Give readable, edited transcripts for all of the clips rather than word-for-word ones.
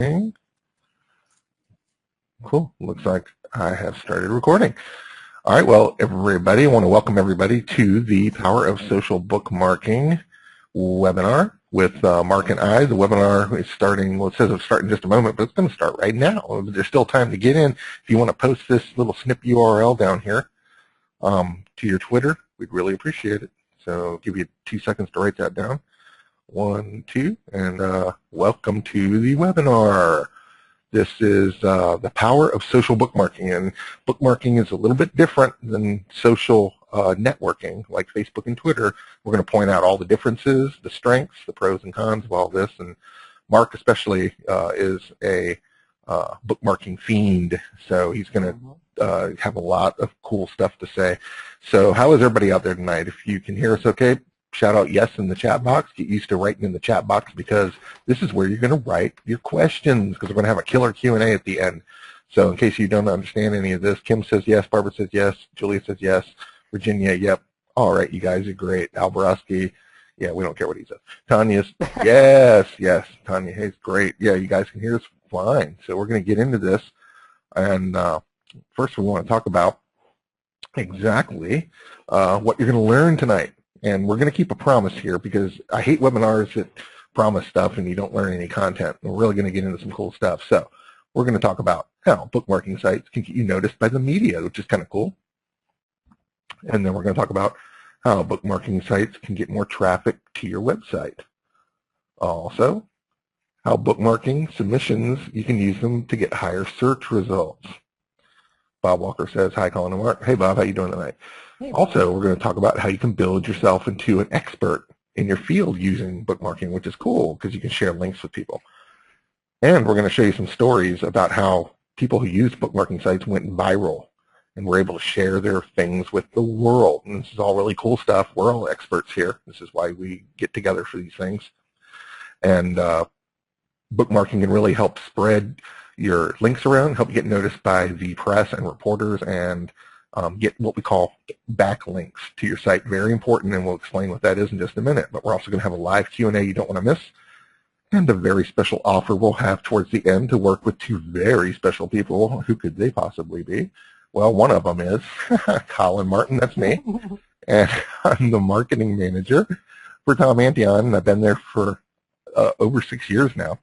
Okay. Cool. Looks like I have started recording. All right. Well, everybody, I want to welcome everybody to the Power of Social Bookmarking webinar with Mark and I. The webinar is starting, well, it says it'll start in just a moment, but it's going to start right now. There's still time to get in. If you want to post this little snip URL down here to your Twitter, we'd really appreciate it. So I'll give you 2 seconds to write that down. 1, 2, and welcome to the webinar. This is the power of social bookmarking, and bookmarking is a little bit different than social networking like Facebook and Twitter. We're going to point out all the differences, the strengths, the pros and cons of all this, and Mark especially is a bookmarking fiend, so he's going to have a lot of cool stuff to say. So how is everybody out there tonight? If you can hear us okay, shout out yes in the chat box. Get used to writing in the chat box because this is where you're going to write your questions, because we're going to have a killer Q&A at the end. So in case you don't understand any of this, Kim says yes, Barbara says yes, Julia says yes, Virginia, yep. All right, you guys are great. Al Borowski, yeah, we don't care what he says. Tanya's, yes, yes. Tanya, hey, it's great. Yeah, you guys can hear us fine. So we're going to get into this. And first we want to talk about exactly what you're going to learn tonight. And we're going to keep a promise here because I hate webinars that promise stuff and you don't learn any content. We're really going to get into some cool stuff. So we're going to talk about how bookmarking sites can get you noticed by the media, which is kind of cool. And then we're going to talk about how bookmarking sites can get more traffic to your website. Also, how bookmarking submissions, you can use them to get higher search results. Bob Walker says, hi, Colin and Mark. Hey, Bob, how you doing tonight? Hey, also, we're going to talk about how you can build yourself into an expert in your field using bookmarking, which is cool because you can share links with people. And we're going to show you some stories about how people who use bookmarking sites went viral and were able to share their things with the world. And this is all really cool stuff. We're all experts here. This is why we get together for these things. And bookmarking can really help spread your links around, help you get noticed by the press and reporters, and get what we call backlinks to your site. Very important, and we'll explain what that is in just a minute. But we're also going to have a live Q&A you don't want to miss, and a very special offer we'll have towards the end to work with 2 very special people. Who could they possibly be? Well, one of them is Colin Martin, that's me, and I'm the marketing manager for Tom Antion, and I've been there for over 6 years now.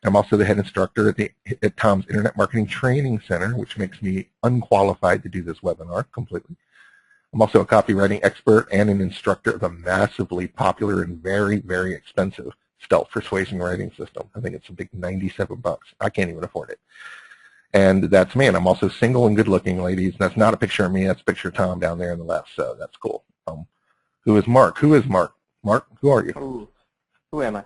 I'm also the head instructor at Tom's Internet Marketing Training Center, which makes me unqualified to do this webinar completely. I'm also a copywriting expert and an instructor of a massively popular and very, very expensive stealth persuasion writing system. I think it's a big $97. I can't even afford it. And that's me. And I'm also single and good-looking, ladies. That's not a picture of me. That's a picture of Tom down there on the left. So that's cool. Who is Mark? Who is Mark? Mark, who are you? Ooh, who am I?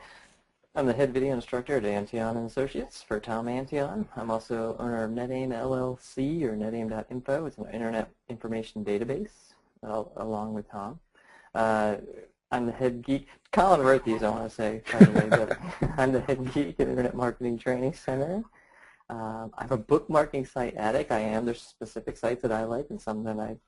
I'm the head video instructor at Antion & Associates for Tom Antion. I'm also owner of NetAim LLC, or netaim.info. It's an internet information database, along with Tom. I'm the head geek. Colin wrote these, I want to say, by the way, but I'm the head geek at Internet Marketing Training Center. I'm a bookmarking site addict. I am. There's specific sites that I like and some that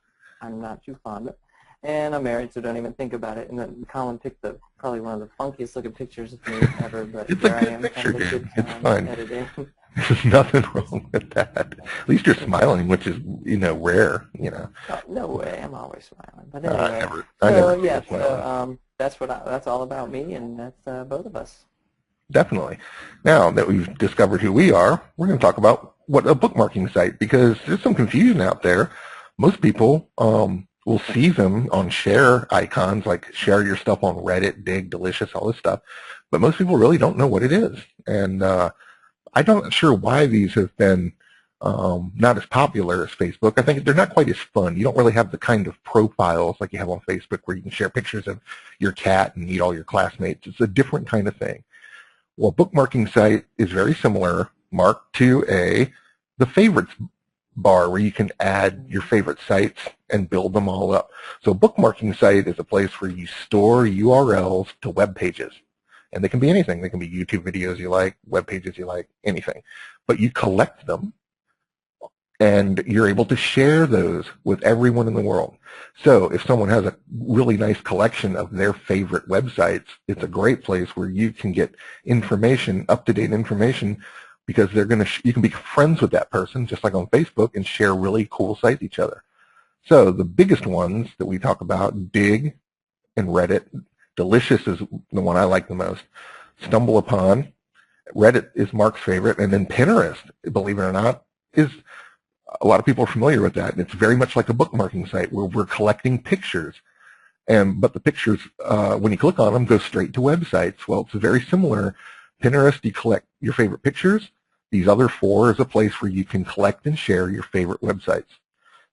I'm not too fond of. And I'm married, so don't even think about it. And then Colin picked probably one of the funkiest looking pictures of me ever, but it's there a I good am. Picture, dude. It's fine. Editing. There's nothing wrong with that. At least you're smiling, which is, rare, Oh, no way, I'm always smiling. But anyway, that's all about me, and that's both of us. Definitely. Now that we've discovered who we are, we're going to talk about what a bookmarking site, because there's some confusion out there. Most people we'll see them on share icons, like share your stuff on Reddit, Dig, Delicious, all this stuff. But most people really don't know what it is. And I'm not sure why these have been not as popular as Facebook. I think they're not quite as fun. You don't really have the kind of profiles like you have on Facebook where you can share pictures of your cat and meet all your classmates. It's a different kind of thing. Well, a bookmarking site is very similar, Mark, to the favorites bar where you can add your favorite sites and build them all up. So a bookmarking site is a place where you store URLs to web pages. And they can be anything. They can be YouTube videos you like, web pages you like, anything. But you collect them and you're able to share those with everyone in the world. So if someone has a really nice collection of their favorite websites, it's a great place where you can get information, up-to-date information because you can be friends with that person just like on Facebook and share really cool sites with each other. So the biggest ones that we talk about, Dig and Reddit. Delicious is the one I like the most. Stumble Upon. Reddit is Mark's favorite. And then Pinterest, believe it or not, is a lot of people are familiar with that. And it's very much like a bookmarking site where we're collecting pictures. But the pictures, when you click on them, go straight to websites. Well, it's very similar. Pinterest, you collect your favorite pictures. These other 4 is a place where you can collect and share your favorite websites.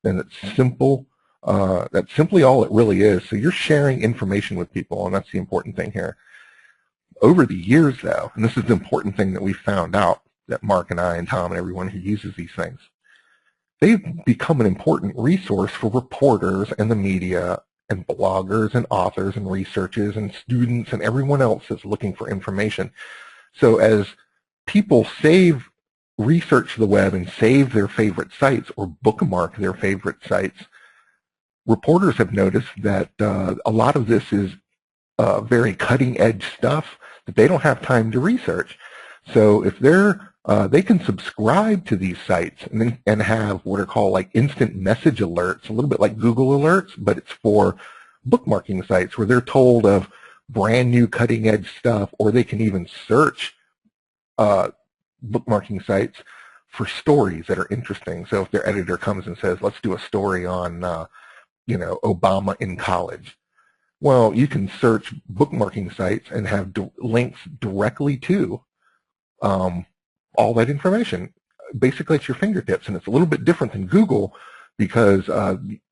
And it's simple. That's simply all it really is. So you're sharing information with people, and that's the important thing here. Over the years, though, and this is the important thing that we found out, that Mark and I and Tom and everyone who uses these things, they've become an important resource for reporters and the media and bloggers and authors and researchers and students and everyone else that's looking for information. So as people research the web and save their favorite sites or bookmark their favorite sites, reporters have noticed that a lot of this is very cutting-edge stuff that they don't have time to research. So if they can subscribe to these sites and have what are called like instant message alerts, a little bit like Google alerts, but it's for bookmarking sites where they're told of brand new cutting-edge stuff, or they can even search bookmarking sites for stories that are interesting. So if their editor comes and says, let's do a story on Obama in college. Well, you can search bookmarking sites and have links directly to all that information. Basically, it's your fingertips, and it's a little bit different than Google because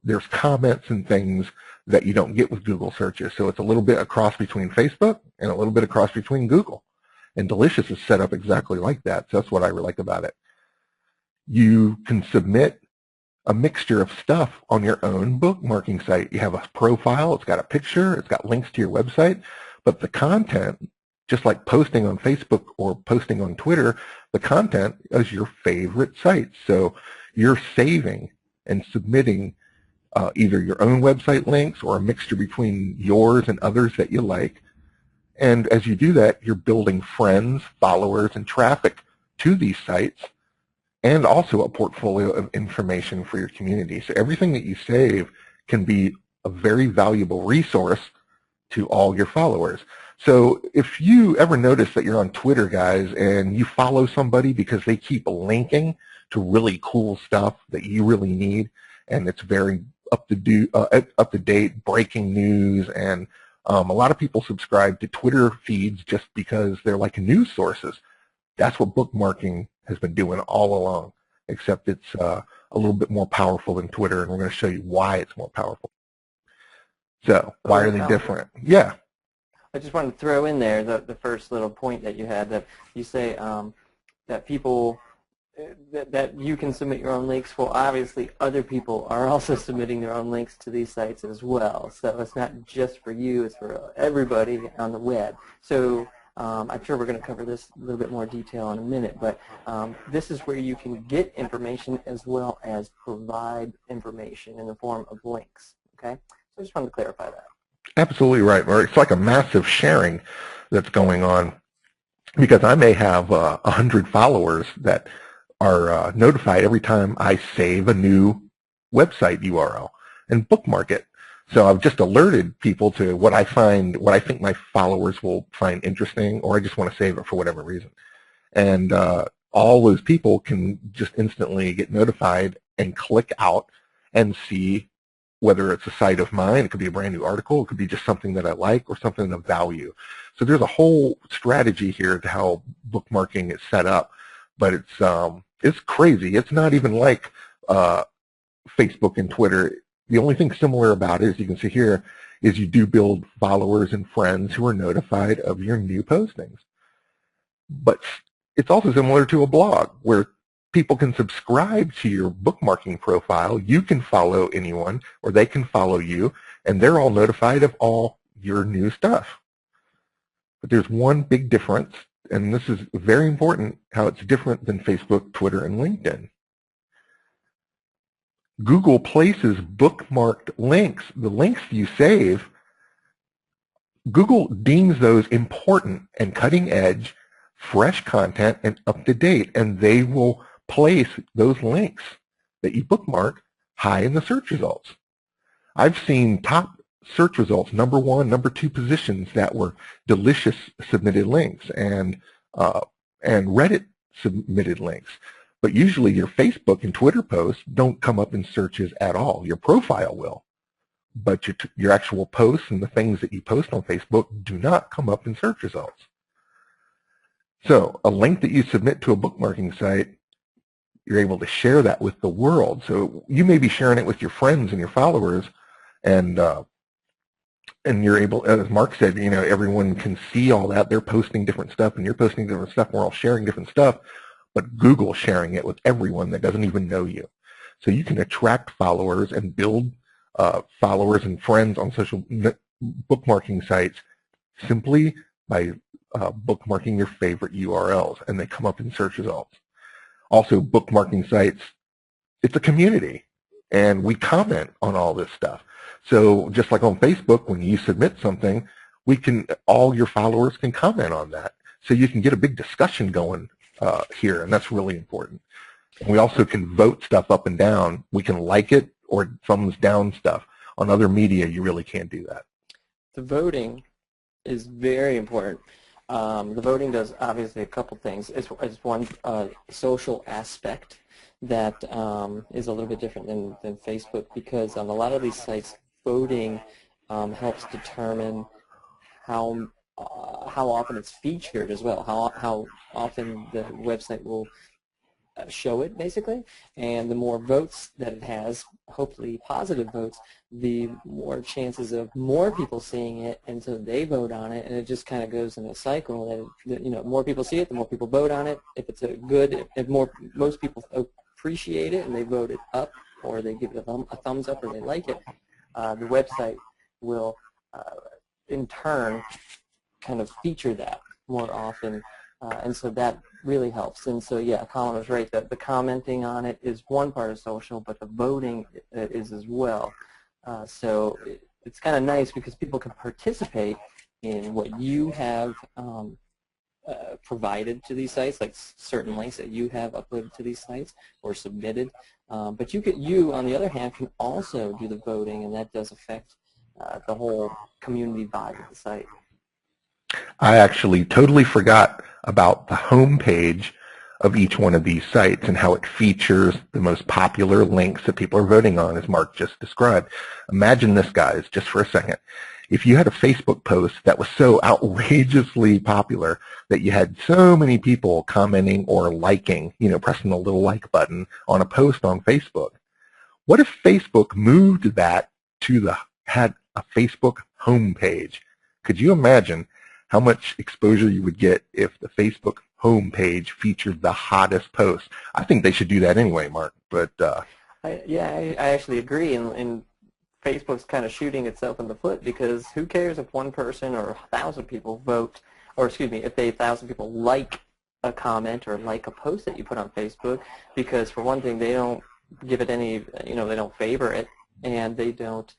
there's comments and things that you don't get with Google searches. So it's a little bit a cross between Facebook and a little bit a cross between Google. And Delicious is set up exactly like that. So that's what I really like about it. You can submit a mixture of stuff on your own bookmarking site. You have a profile, it's got a picture, it's got links to your website, but the content, just like posting on Facebook or posting on Twitter, the content is your favorite sites. So you're saving and submitting either your own website links or a mixture between yours and others that you like. And as you do that, you're building friends, followers, and traffic to these sites, and also a portfolio of information for your community. So everything that you save can be a very valuable resource to all your followers. So if you ever notice that you're on Twitter, guys, and you follow somebody because they keep linking to really cool stuff that you really need, and it's very up to date, breaking news, and a lot of people subscribe to Twitter feeds just because they're like news sources. That's what bookmarking has been doing all along, except it's a little bit more powerful than Twitter, and we're going to show you why it's more powerful. So why are they different? Yeah. I just wanted to throw in there the first little point that you had, that you say that people, that you can submit your own links. Well, obviously other people are also submitting their own links to these sites as well. So it's not just for you, it's for everybody on the web. So I'm sure we're going to cover this a little bit more detail in a minute, but this is where you can get information as well as provide information in the form of links. Okay? So I just wanted to clarify that. Absolutely right, Mark. It's like a massive sharing that's going on, because I may have 100 followers that are notified every time I save a new website URL and bookmark it. So I've just alerted people to what I think my followers will find interesting, or I just want to save it for whatever reason. And all those people can just instantly get notified and click out and see whether it's a site of mine, it could be a brand new article, it could be just something that I like or something of value. So there's a whole strategy here to how bookmarking is set up, but it's crazy. It's not even like Facebook and Twitter. The only thing similar about it, as you can see here, is you do build followers and friends who are notified of your new postings. But it's also similar to a blog where people can subscribe to your bookmarking profile. You can follow anyone, or they can follow you, and they're all notified of all your new stuff. But there's one big difference, and this is very important, how it's different than Facebook, Twitter, and LinkedIn. Google places bookmarked links, the links you save, Google deems those important and cutting edge fresh content and up to date, and they will place those links that you bookmark high in the search results. I've seen top search results, #1, #2 positions that were delicious submitted links and Reddit submitted links. But usually your Facebook and Twitter posts don't come up in searches at all. Your profile will, but your actual posts and the things that you post on Facebook do not come up in search results. So a link that you submit to a bookmarking site, you're able to share that with the world. So you may be sharing it with your friends and your followers, and you're able, as Mark said, everyone can see all that. They're posting different stuff, and you're posting different stuff. We're all sharing different stuff, but Google's sharing it with everyone that doesn't even know you. So you can attract followers and build followers and friends on social bookmarking sites simply by bookmarking your favorite URLs, and they come up in search results. Also, bookmarking sites, it's a community, and we comment on all this stuff. So just like on Facebook, when you submit something, all your followers can comment on that. So you can get a big discussion going here, and that's really important. And we also can vote stuff up and down. We can like it or thumbs down stuff. On other media, you really can't do that. The voting is very important. The voting does obviously a couple things. It's one social aspect that is a little bit different than Facebook, because on a lot of these sites, voting helps determine how often it's featured as well, how often the website will show it, basically. And the more votes that it has, hopefully positive votes, the more chances of more people seeing it, and so they vote on it, and it just kind of goes in a cycle that more people see it, the more people vote on it. If it's if most people appreciate it and they vote it up, or they give it a thumbs up, or they like it, the website will in turn kind of feature that more often, and so that really helps. And so, yeah, Colin was right that the commenting on it is one part of social, but the voting is as well. So it's kind of nice because people can participate in what you have provided to these sites, like certain links that you have uploaded to these sites or submitted. But you, on the other hand, can also do the voting, and that does affect the whole community vibe of the site. I actually totally forgot about the home page of each one of these sites and how it features the most popular links that people are voting on, as Mark just described. Imagine this, guys, just for a second. If you had a Facebook post that was so outrageously popular that you had so many people commenting or liking, pressing the little like button on a post on Facebook, what if Facebook moved that had a Facebook homepage? Could you imagine how much exposure you would get if the Facebook homepage featured the hottest posts? I think they should do that anyway, Mark. But I actually agree, and Facebook's kind of shooting itself in the foot, because who cares if one person or 1,000 people vote, or excuse me, if 1,000 people like a comment or like a post that you put on Facebook, because for one thing, they don't give it any, they don't favor it, and they don't.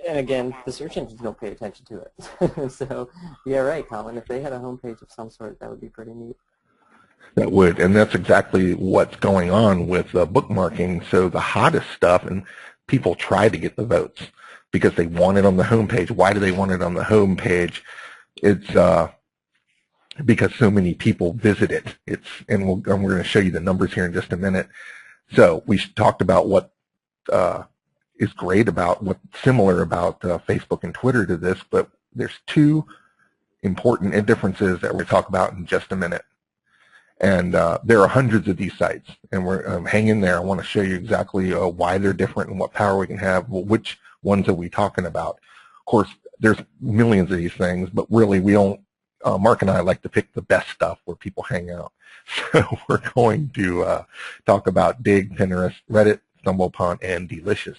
And again, the search engines don't pay attention to it. So, yeah, right, Colin. If they had a homepage of some sort, that would be pretty neat. That would, and that's exactly what's going on with bookmarking. So the hottest stuff, and people try to get the votes because they want it on the homepage. Why do they want it on the homepage? It's because so many people visit it. And we're going to show you the numbers here in just a minute. So we talked about what is great about, what's similar about Facebook and Twitter to this, but there's two important differences that we'll talk about in just a minute. And there are hundreds of these sites, and we're hanging there. I want to show you exactly why they're different and what power we can have. Well, which ones are we talking about? Of course, there's millions of these things, but really we don't, Mark and I like to pick the best stuff where people hang out. So we're going to talk about Dig, Pinterest, Reddit, StumbleUpon, and Delicious.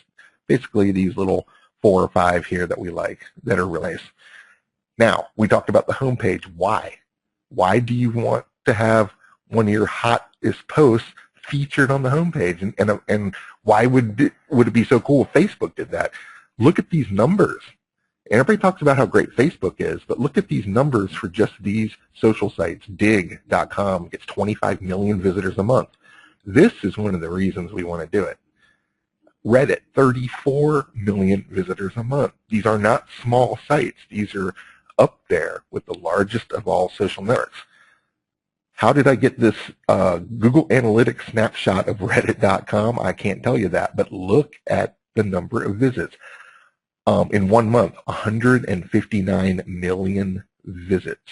Basically these little 4 or 5 here that we like that are really nice. Now, we talked about the homepage. Why? Why do you want to have one of your hottest posts featured on the homepage? And why would it be so cool if Facebook did that? Look at these numbers. And everybody talks about how great Facebook is, but look at these numbers for just these social sites. Dig.com gets 25 million visitors a month. This is one of the reasons we want to do it. Reddit, 34 million visitors a month. These are not small sites. These are up there with the largest of all social networks. How did I get this Google Analytics snapshot of Reddit.com? I can't tell you that, but look at the number of visits. In 1 month, 159 million visits,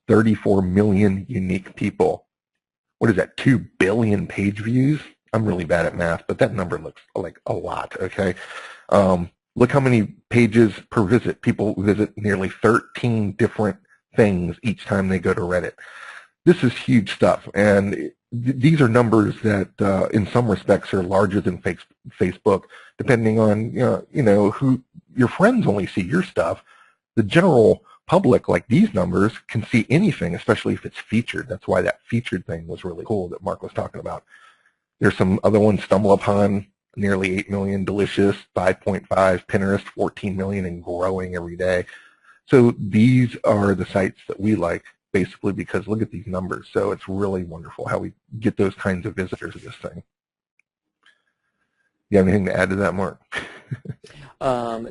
34 million unique people. What is that, 2 billion page views? I'm really bad at math, but that number looks like a lot, okay? Look how many pages per visit. People visit nearly 13 different things each time they go to Reddit. This is huge stuff, and these are numbers that in some respects are larger than Facebook, depending on who your friends only see your stuff. The general public, like these numbers, can see anything, especially if it's featured. That's why that featured thing was really cool that Mark was talking about. There's some other ones, Stumble Upon, nearly 8 million, Delicious, 5.5, Pinterest, 14 million and growing every day. So these are the sites that we like, basically because look at these numbers. So it's really wonderful how we get those kinds of visitors to this thing. You have anything to add to that, Mark?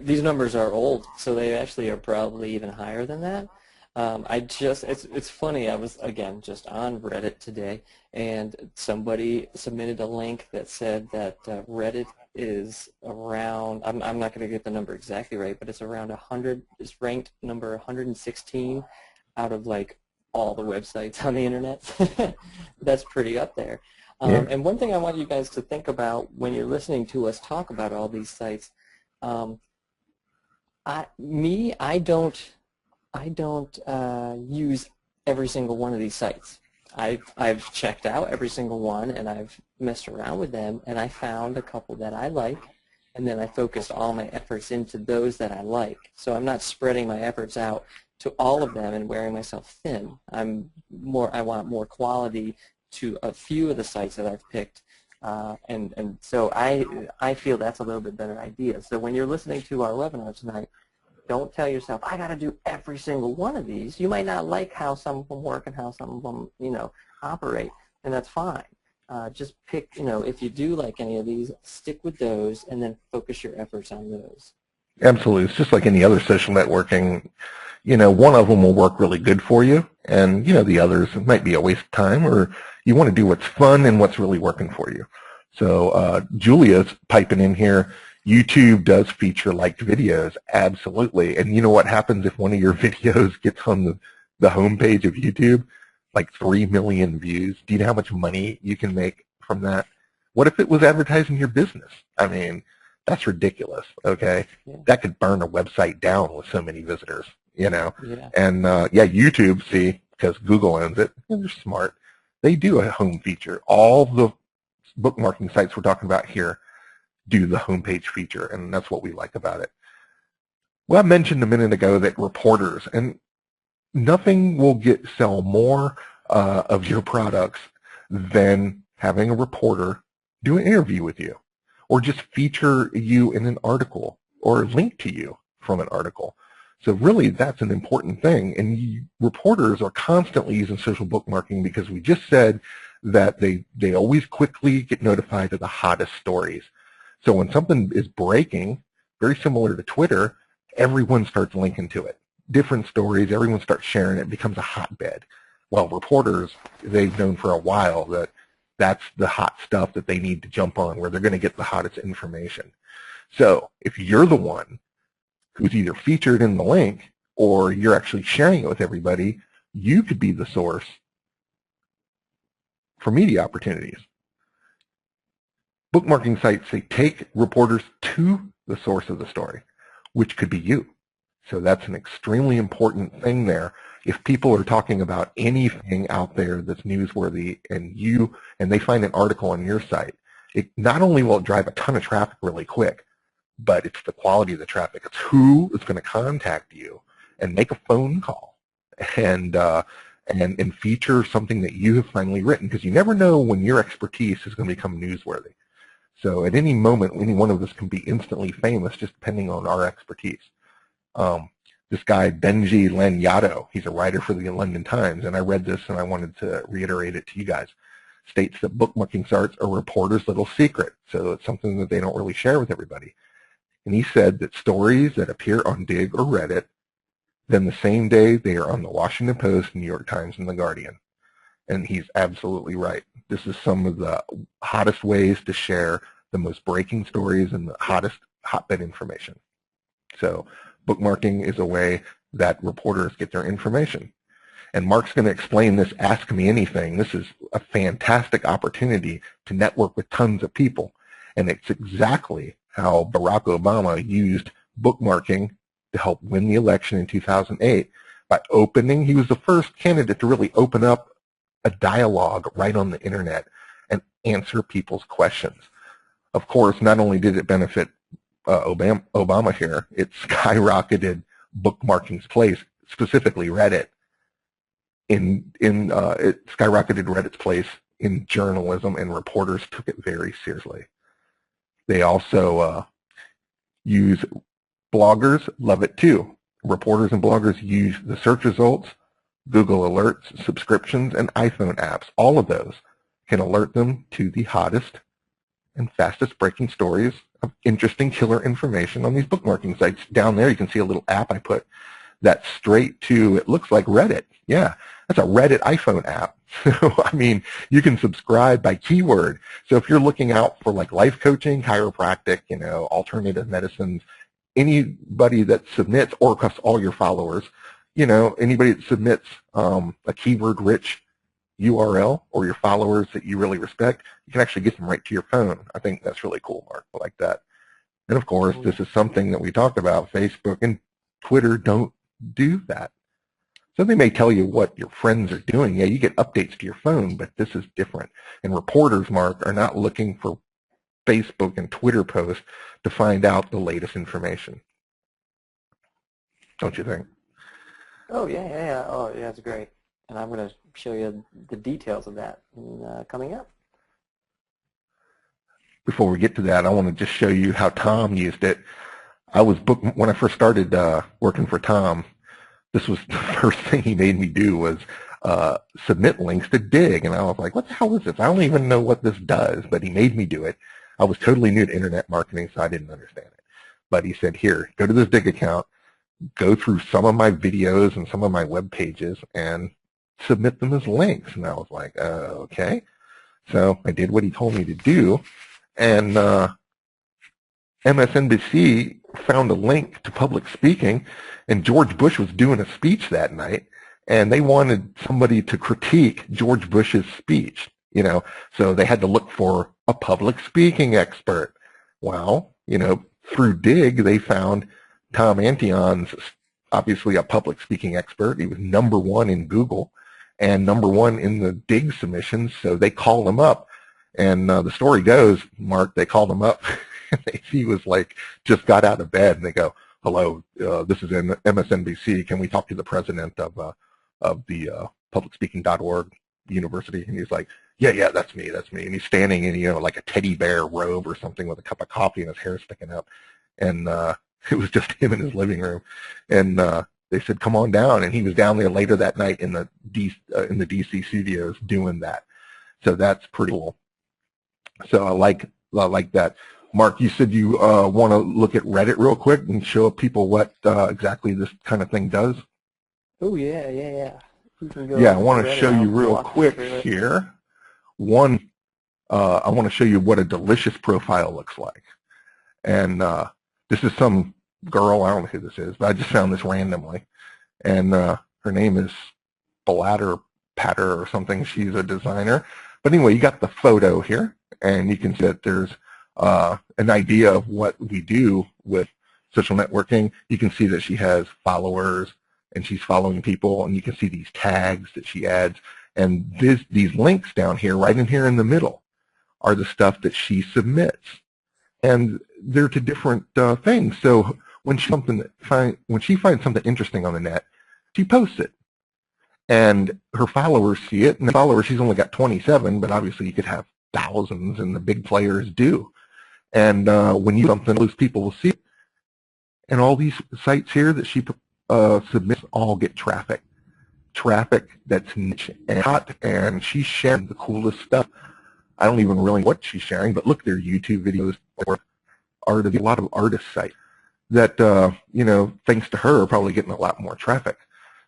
These numbers are old, so they actually are probably even higher than that. It's funny, I was, again, just on Reddit today, and somebody submitted a link that said that Reddit is around, I'm not going to get the number exactly right, but it's around 100, it's ranked number 116 out of like all the websites on the internet. That's pretty up there. Yeah. And one thing I want you guys to think about when you're listening to us talk about all these sites, I don't use every single one of these sites. I've checked out every single one, and I've messed around with them, and I found a couple that I like, and then I focused all my efforts into those that I like. So I'm not spreading my efforts out to all of them and wearing myself thin. I want more quality to a few of the sites that I've picked, and so I feel that's a little bit better idea. So when you're listening to our webinar tonight, don't tell yourself, I got to do every single one of these. You might not like how some of them work and how some of them, operate, and that's fine. Just pick, if you do like any of these, stick with those and then focus your efforts on those. Absolutely. It's just like any other social networking. One of them will work really good for you, and, the others might be a waste of time, or you want to do what's fun and what's really working for you. So Julia's piping in here. YouTube does feature liked videos, absolutely. And you know what happens if one of your videos gets on the homepage of YouTube? Like 3 million views. Do you know how much money you can make from that? What if it was advertising your business? I mean, that's ridiculous, okay? Yeah. That could burn a website down with so many visitors, Yeah. And YouTube, see, because Google owns it, they're smart. They do a home feature. All the bookmarking sites we're talking about here do the homepage feature, and that's what we like about it. Well, I mentioned a minute ago that reporters, and nothing will sell more of your products than having a reporter do an interview with you, or just feature you in an article, or link to you from an article. So really, that's an important thing, and reporters are constantly using social bookmarking because we just said that they always quickly get notified of the hottest stories. So when something is breaking, very similar to Twitter, everyone starts linking to it. Different stories, everyone starts sharing it, it becomes a hotbed. Well, reporters, they've known for a while that that's the hot stuff that they need to jump on, where they're going to get the hottest information. So if you're the one who's either featured in the link or you're actually sharing it with everybody, you could be the source for media opportunities. Bookmarking sites, they take reporters to the source of the story, which could be you. So that's an extremely important thing there. If people are talking about anything out there that's newsworthy and they find an article on your site, it not only will it drive a ton of traffic really quick, but it's the quality of the traffic. It's who is going to contact you and make a phone call and feature something that you have finally written, because you never know when your expertise is going to become newsworthy. So at any moment, any one of us can be instantly famous just depending on our expertise. This guy, Benji Lanyadoo, he's a writer for the London Times, and I read this and I wanted to reiterate it to you guys, states that bookmarking starts a reporter's little secret, so it's something that they don't really share with everybody. And he said that stories that appear on Dig or Reddit, then the same day they are on the Washington Post, New York Times, and the Guardian. And he's absolutely right. This is some of the hottest ways to share the most breaking stories and the hottest hotbed information. So bookmarking is a way that reporters get their information. And Mark's going to explain this Ask Me Anything. This is a fantastic opportunity to network with tons of people. And it's exactly how Barack Obama used bookmarking to help win the election in 2008 by opening. He was the first candidate to really open up a dialogue right on the internet and answer people's questions. Of course, not only did it benefit Obama here, it skyrocketed bookmarking's place, specifically Reddit. It skyrocketed Reddit's place in journalism, and reporters took it very seriously. They also use bloggers, love it too. Reporters and bloggers use the search results, Google Alerts, subscriptions, and iPhone apps. All of those can alert them to the hottest and fastest breaking stories of interesting killer information on these bookmarking sites. Down there you can see a little app I put that's straight to, it looks like Reddit. Yeah, that's a Reddit iPhone app. So, I mean, you can subscribe by keyword. So if you're looking out for like life coaching, chiropractic, alternative medicines, anybody that submits, or across all your followers, anybody that submits a keyword-rich URL or your followers that you really respect, you can actually get them right to your phone. I think that's really cool, Mark. I like that. And of course, this is something that we talked about. Facebook and Twitter don't do that. So they may tell you what your friends are doing. Yeah, you get updates to your phone, but this is different. And reporters, Mark, are not looking for Facebook and Twitter posts to find out the latest information. Don't you think? Oh, yeah. Oh, yeah, that's great. And I'm going to show you the details of that coming up. Before we get to that, I want to just show you how Tom used it. When I first started working for Tom, this was the first thing he made me do was submit links to Dig. And I was like, what the hell is this? I don't even know what this does, but he made me do it. I was totally new to internet marketing, so I didn't understand it. But he said, here, go to this Dig account, go through some of my videos and some of my web pages, and submit them as links. And I was like, okay. So I did what he told me to do, and MSNBC found a link to public speaking, and George Bush was doing a speech that night, and they wanted somebody to critique George Bush's speech, so they had to look for a public speaking expert. Well, through Dig, they found Tom Antion's obviously a public speaking expert. He was #1 in Google and #1 in the Dig submissions, so they called him up. And the story goes, Mark, they called him up. He was like, just got out of bed, and they go, hello, this is MSNBC. Can we talk to the president of the publicspeaking.org university? And he's like, yeah, that's me. And he's standing in, like a teddy bear robe or something with a cup of coffee and his hair sticking up. And it was just him in his living room. And they said, come on down. And he was down there later that night in the DC studios doing that. So that's pretty cool. So I like that. Mark, you said you want to look at Reddit real quick and show people what exactly this kind of thing does? Oh, yeah. Yeah, I want to show you real quick here. One, I want to show you what a delicious profile looks like. And this is some girl, I don't know who this is, but I just found this randomly. And her name is Blatter Patter or something. She's a designer. But anyway, you got the photo here, and you can see that there's an idea of what we do with social networking. You can see that she has followers, and she's following people, and you can see these tags that she adds. And these links down here, right in here in the middle, are the stuff that she submits. And they're to different things. So when she finds something interesting on the net, she posts it. And her followers see it. And the followers, she's only got 27, but obviously you could have thousands, and the big players do. And when you do something, those people will see it. And all these sites here that she submits all get traffic that's niche and hot, and she's sharing the coolest stuff. I don't even really know what she's sharing, but look, there are YouTube videos or a lot of artist sites that, thanks to her, are probably getting a lot more traffic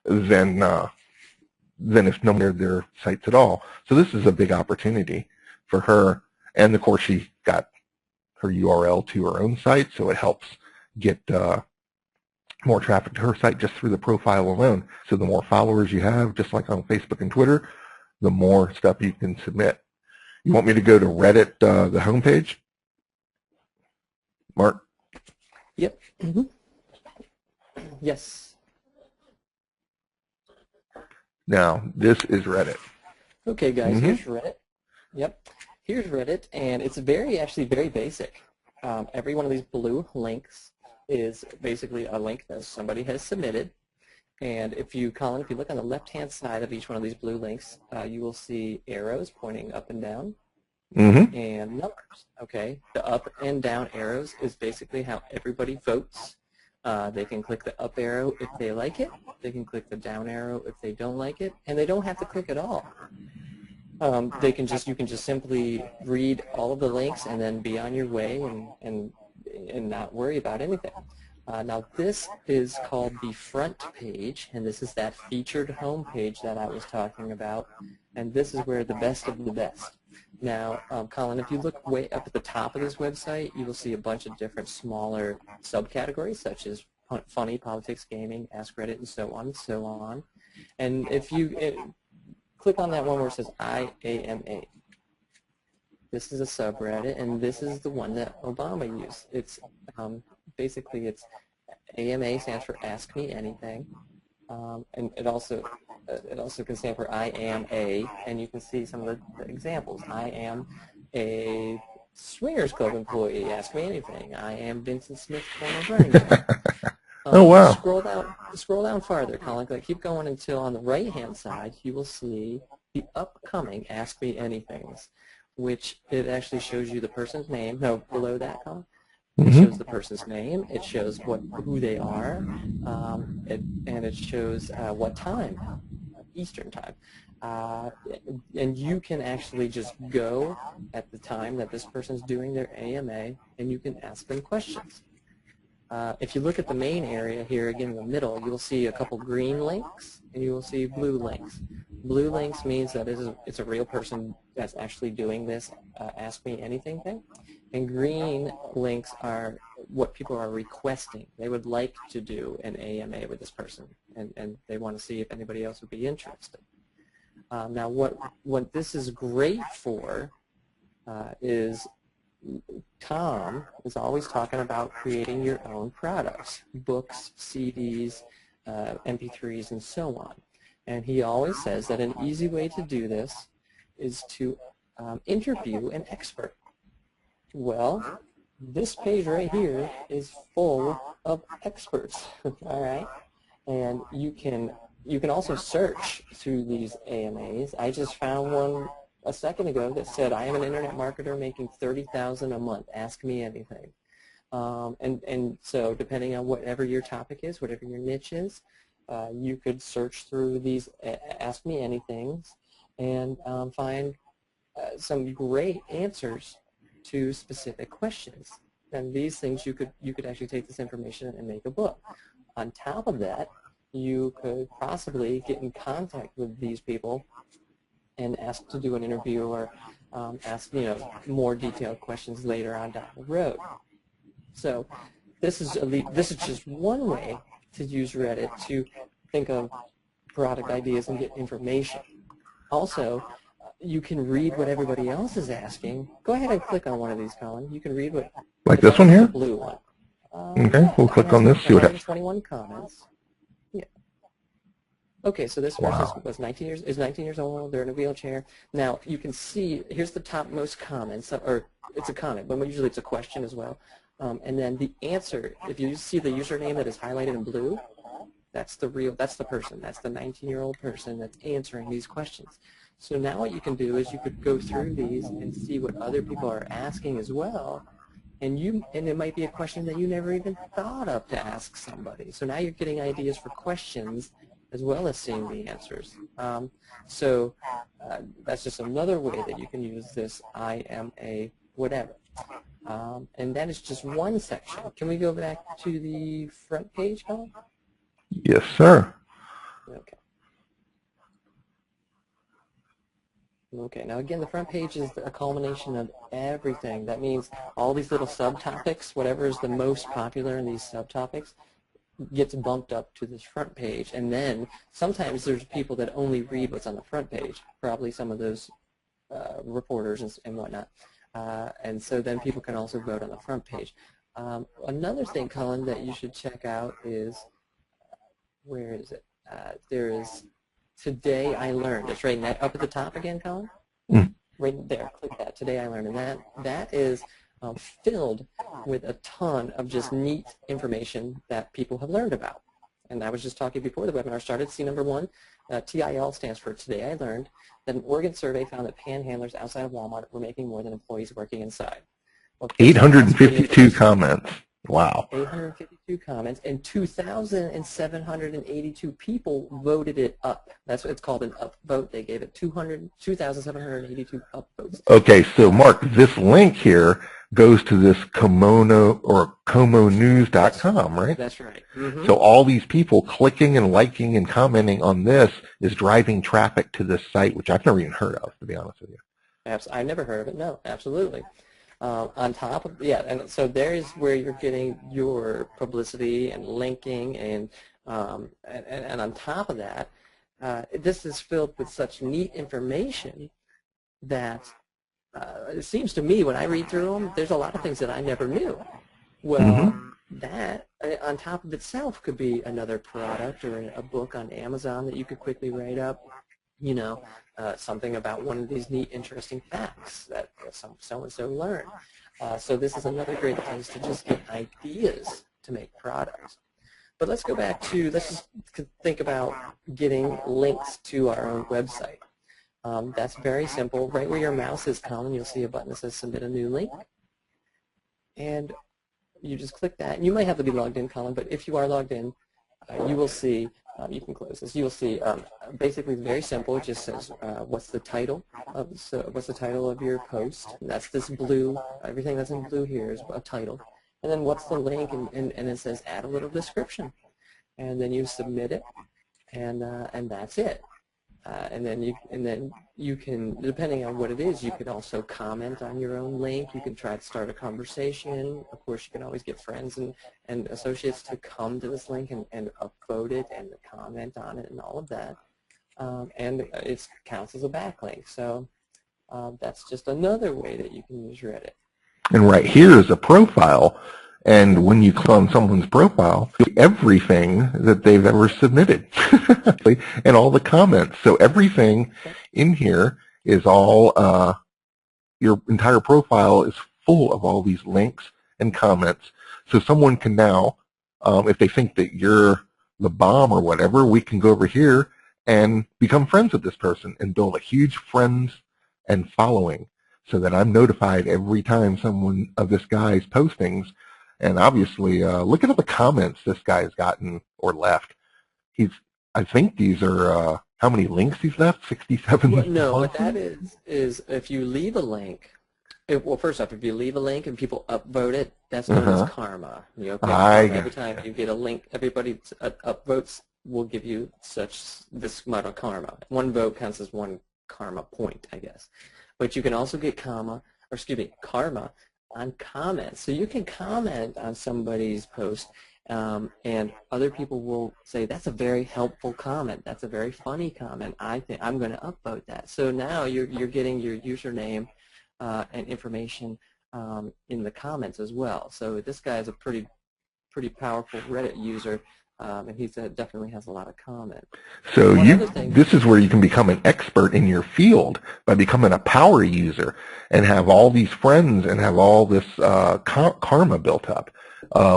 than if no one had their sites at all. So this is a big opportunity for her. And of course, she got her URL to her own site, so it helps get more traffic to her site just through the profile alone. So the more followers you have, just like on Facebook and Twitter, the more stuff you can submit. You want me to go to Reddit, the homepage? Mark? Yep. Mm-hmm. Yes. Now, this is Reddit. Okay, guys, here's Reddit. Yep. Here's Reddit, and it's actually very basic. Every one of these blue links is basically a link that somebody has submitted. And Colin, if you look on the left-hand side of each one of these blue links, you will see arrows pointing up and down and numbers. Okay, the up and down arrows is basically how everybody votes. They can click the up arrow if they like it. They can click the down arrow if they don't like it, and they don't have to click at all. You can just simply read all of the links and then be on your way and not worry about anything. Now this is called the front page, and this is that featured home page that I was talking about, and this is where the best of the best. Now, Colin, if you look way up at the top of this website, you will see a bunch of different smaller subcategories, such as funny, politics, gaming, Ask Reddit, and so on and so on. And if you click on that one where it says IAMA, this is a subreddit, and this is the one that Obama used. It's basically it's AMA stands for Ask Me Anything, and it also can stand for I am a, and you can see some of the examples. I am a Swingers Club employee. Ask me anything. I am Vincent Smith, former running back. Oh wow! Scroll down farther, Colin. Keep going until on the right-hand side you will see the upcoming Ask Me Anythings, which it actually shows you the person's name. No, below that, Colin. It shows the person's name. It shows who they are, and it shows what time, Eastern time. And you can actually just go at the time that this person's doing their AMA, and you can ask them questions. If you look at the main area here, again in the middle, you will see a couple green links, and you will see blue links. Blue links means that it's a real person that's actually doing this Ask Me Anything thing. And green links are what people are requesting. They would like to do an AMA with this person, and they want to see if anybody else would be interested. Now, what this is great for is Tom is always talking about creating your own products, books, CDs, MP3s, and so on. And he always says that an easy way to do this is to interview an expert. Well, this page right here is full of experts, all right? And you can also search through these AMAs. I just found one a second ago that said, I am an internet marketer making $30,000 a month. Ask me anything. And so depending on whatever your topic is, whatever your niche is, you could search through these Ask Me Anythings and find some great answers to specific questions. And these things you could actually take this information and make a book. On top of that, you could possibly get in contact with these people and ask to do an interview or ask more detailed questions later on down the road. So this is just one way to use Reddit to think of product ideas and get information. Also, you can read what everybody else is asking. Go ahead and click on one of these, Colin. You can read what. Like this one here? The blue one. Okay, we'll click on this. See what happens. 21 comments. Yeah. Okay, so this person is 19 years old. They're in a wheelchair. Now you can see here's the topmost comments, or it's a comment, but usually it's a question as well. And then the answer. If you see the username that is highlighted in blue, that's the person. That's the 19-year-old person that's answering these questions. So now what you can do is you could go through these and see what other people are asking as well, and it might be a question that you never even thought of to ask somebody. So now you're getting ideas for questions as well as seeing the answers. So that's just another way that you can use this I am a whatever. And that is just one section. Can we go back to the front page, Colin? Yes, sir. Okay. Okay, now again, the front page is a culmination of everything. That means all these little subtopics, whatever is the most popular in these subtopics, gets bumped up to this front page. And then sometimes there's people that only read what's on the front page, probably some of those reporters and whatnot. And so then people can also vote on the front page. Another thing, Colin, that you should check out is, where is it? There is Today I Learned. It's right up at the top again, Colin. Right there. Click that. Today I Learned. And that is filled with a ton of just neat information that people have learned about. And I was just talking before the webinar started. See number 1, TIL stands for Today I Learned that an Oregon survey found that panhandlers outside of Walmart were making more than employees working inside. Well, 852 comments. Wow. 852 comments, and 2,782 people voted it up. That's what it's called, an upvote. They gave it 2,782 upvotes. Okay, so Mark, this link here goes to this Komono or komonews.com, right? That's right. So all these people clicking and liking and commenting on this is driving traffic to this site, which I've never even heard of, to be honest with you. I've never heard of it. No, absolutely. On top of, and so there's where you're getting your publicity and linking, and on top of that, this is filled with such neat information that it seems to me when I read through them, there's a lot of things that I never knew. Well, that on top of itself could be another product or a book on Amazon that you could quickly write up. You know, something about one of these neat, interesting facts that so-and-so learned. So this is another great place to just get ideas to make products. But let's go back to, let's just think about getting links to our own website. That's very simple. Right where your mouse is, Colin, you'll see a button that says Submit a New Link. And you just click that. And you might have to be logged in, Colin, but if you are logged in, you will see, you can close this. You will see, basically, it's very simple. It just says, what's the title of your post? And that's this blue. Everything that's in blue here is a title. And then what's the link? And it says add a little description. And then you submit it, and that's it. And then you can, depending on what it is, you can also comment on your own link. You can try to start a conversation. Of course, you can always get friends and associates to come to this link and upvote it and comment on it and all of that. And it counts as a backlink. So that's just another way that you can use Reddit. And right here is a profile. And when you click on someone's profile, everything that they've ever submitted and all the comments. So everything in here is all, your entire profile is full of all these links and comments. So someone can now, if they think that you're the bomb or whatever, we can go over here and become friends with this person and build a huge friends and following so that I'm notified every time someone of this guy's postings. And obviously, look at all the comments this guy's gotten or left. I think these are, how many links he's left? 67? Well, no, what that is if you leave a link, well, first off, if you leave a link and people upvote it, that's known as karma. You know, every time you get a link, everybody upvotes will give you this amount of karma. One vote counts as one karma point, I guess. But you can also get karma on comments. So you can comment on somebody's post, and other people will say, that's a very helpful comment. That's a very funny comment. I think I'm going to upvote that. So now you're getting your username and information in the comments as well. So this guy is a pretty powerful Reddit user. And he definitely has a lot of comment. So this is where you can become an expert in your field by becoming a power user and have all these friends and have all this karma built up,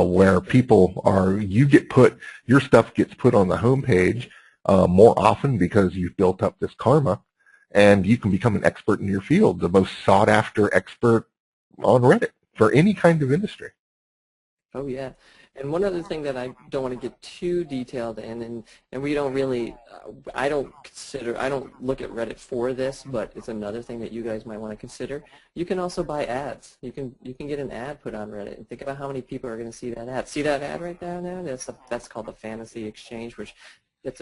where people are, your stuff gets put on the homepage more often because you've built up this karma, and you can become an expert in your field, the most sought after expert on Reddit. for any kind of industry. Oh yeah, and one other thing that I don't want to get too detailed in, and we don't really, I don't look at Reddit for this, but it's another thing that you guys might want to consider. You can also buy ads. You can get an ad put on Reddit, and think about how many people are going to see that ad. See that ad right down there? That's called the fantasy exchange, which it's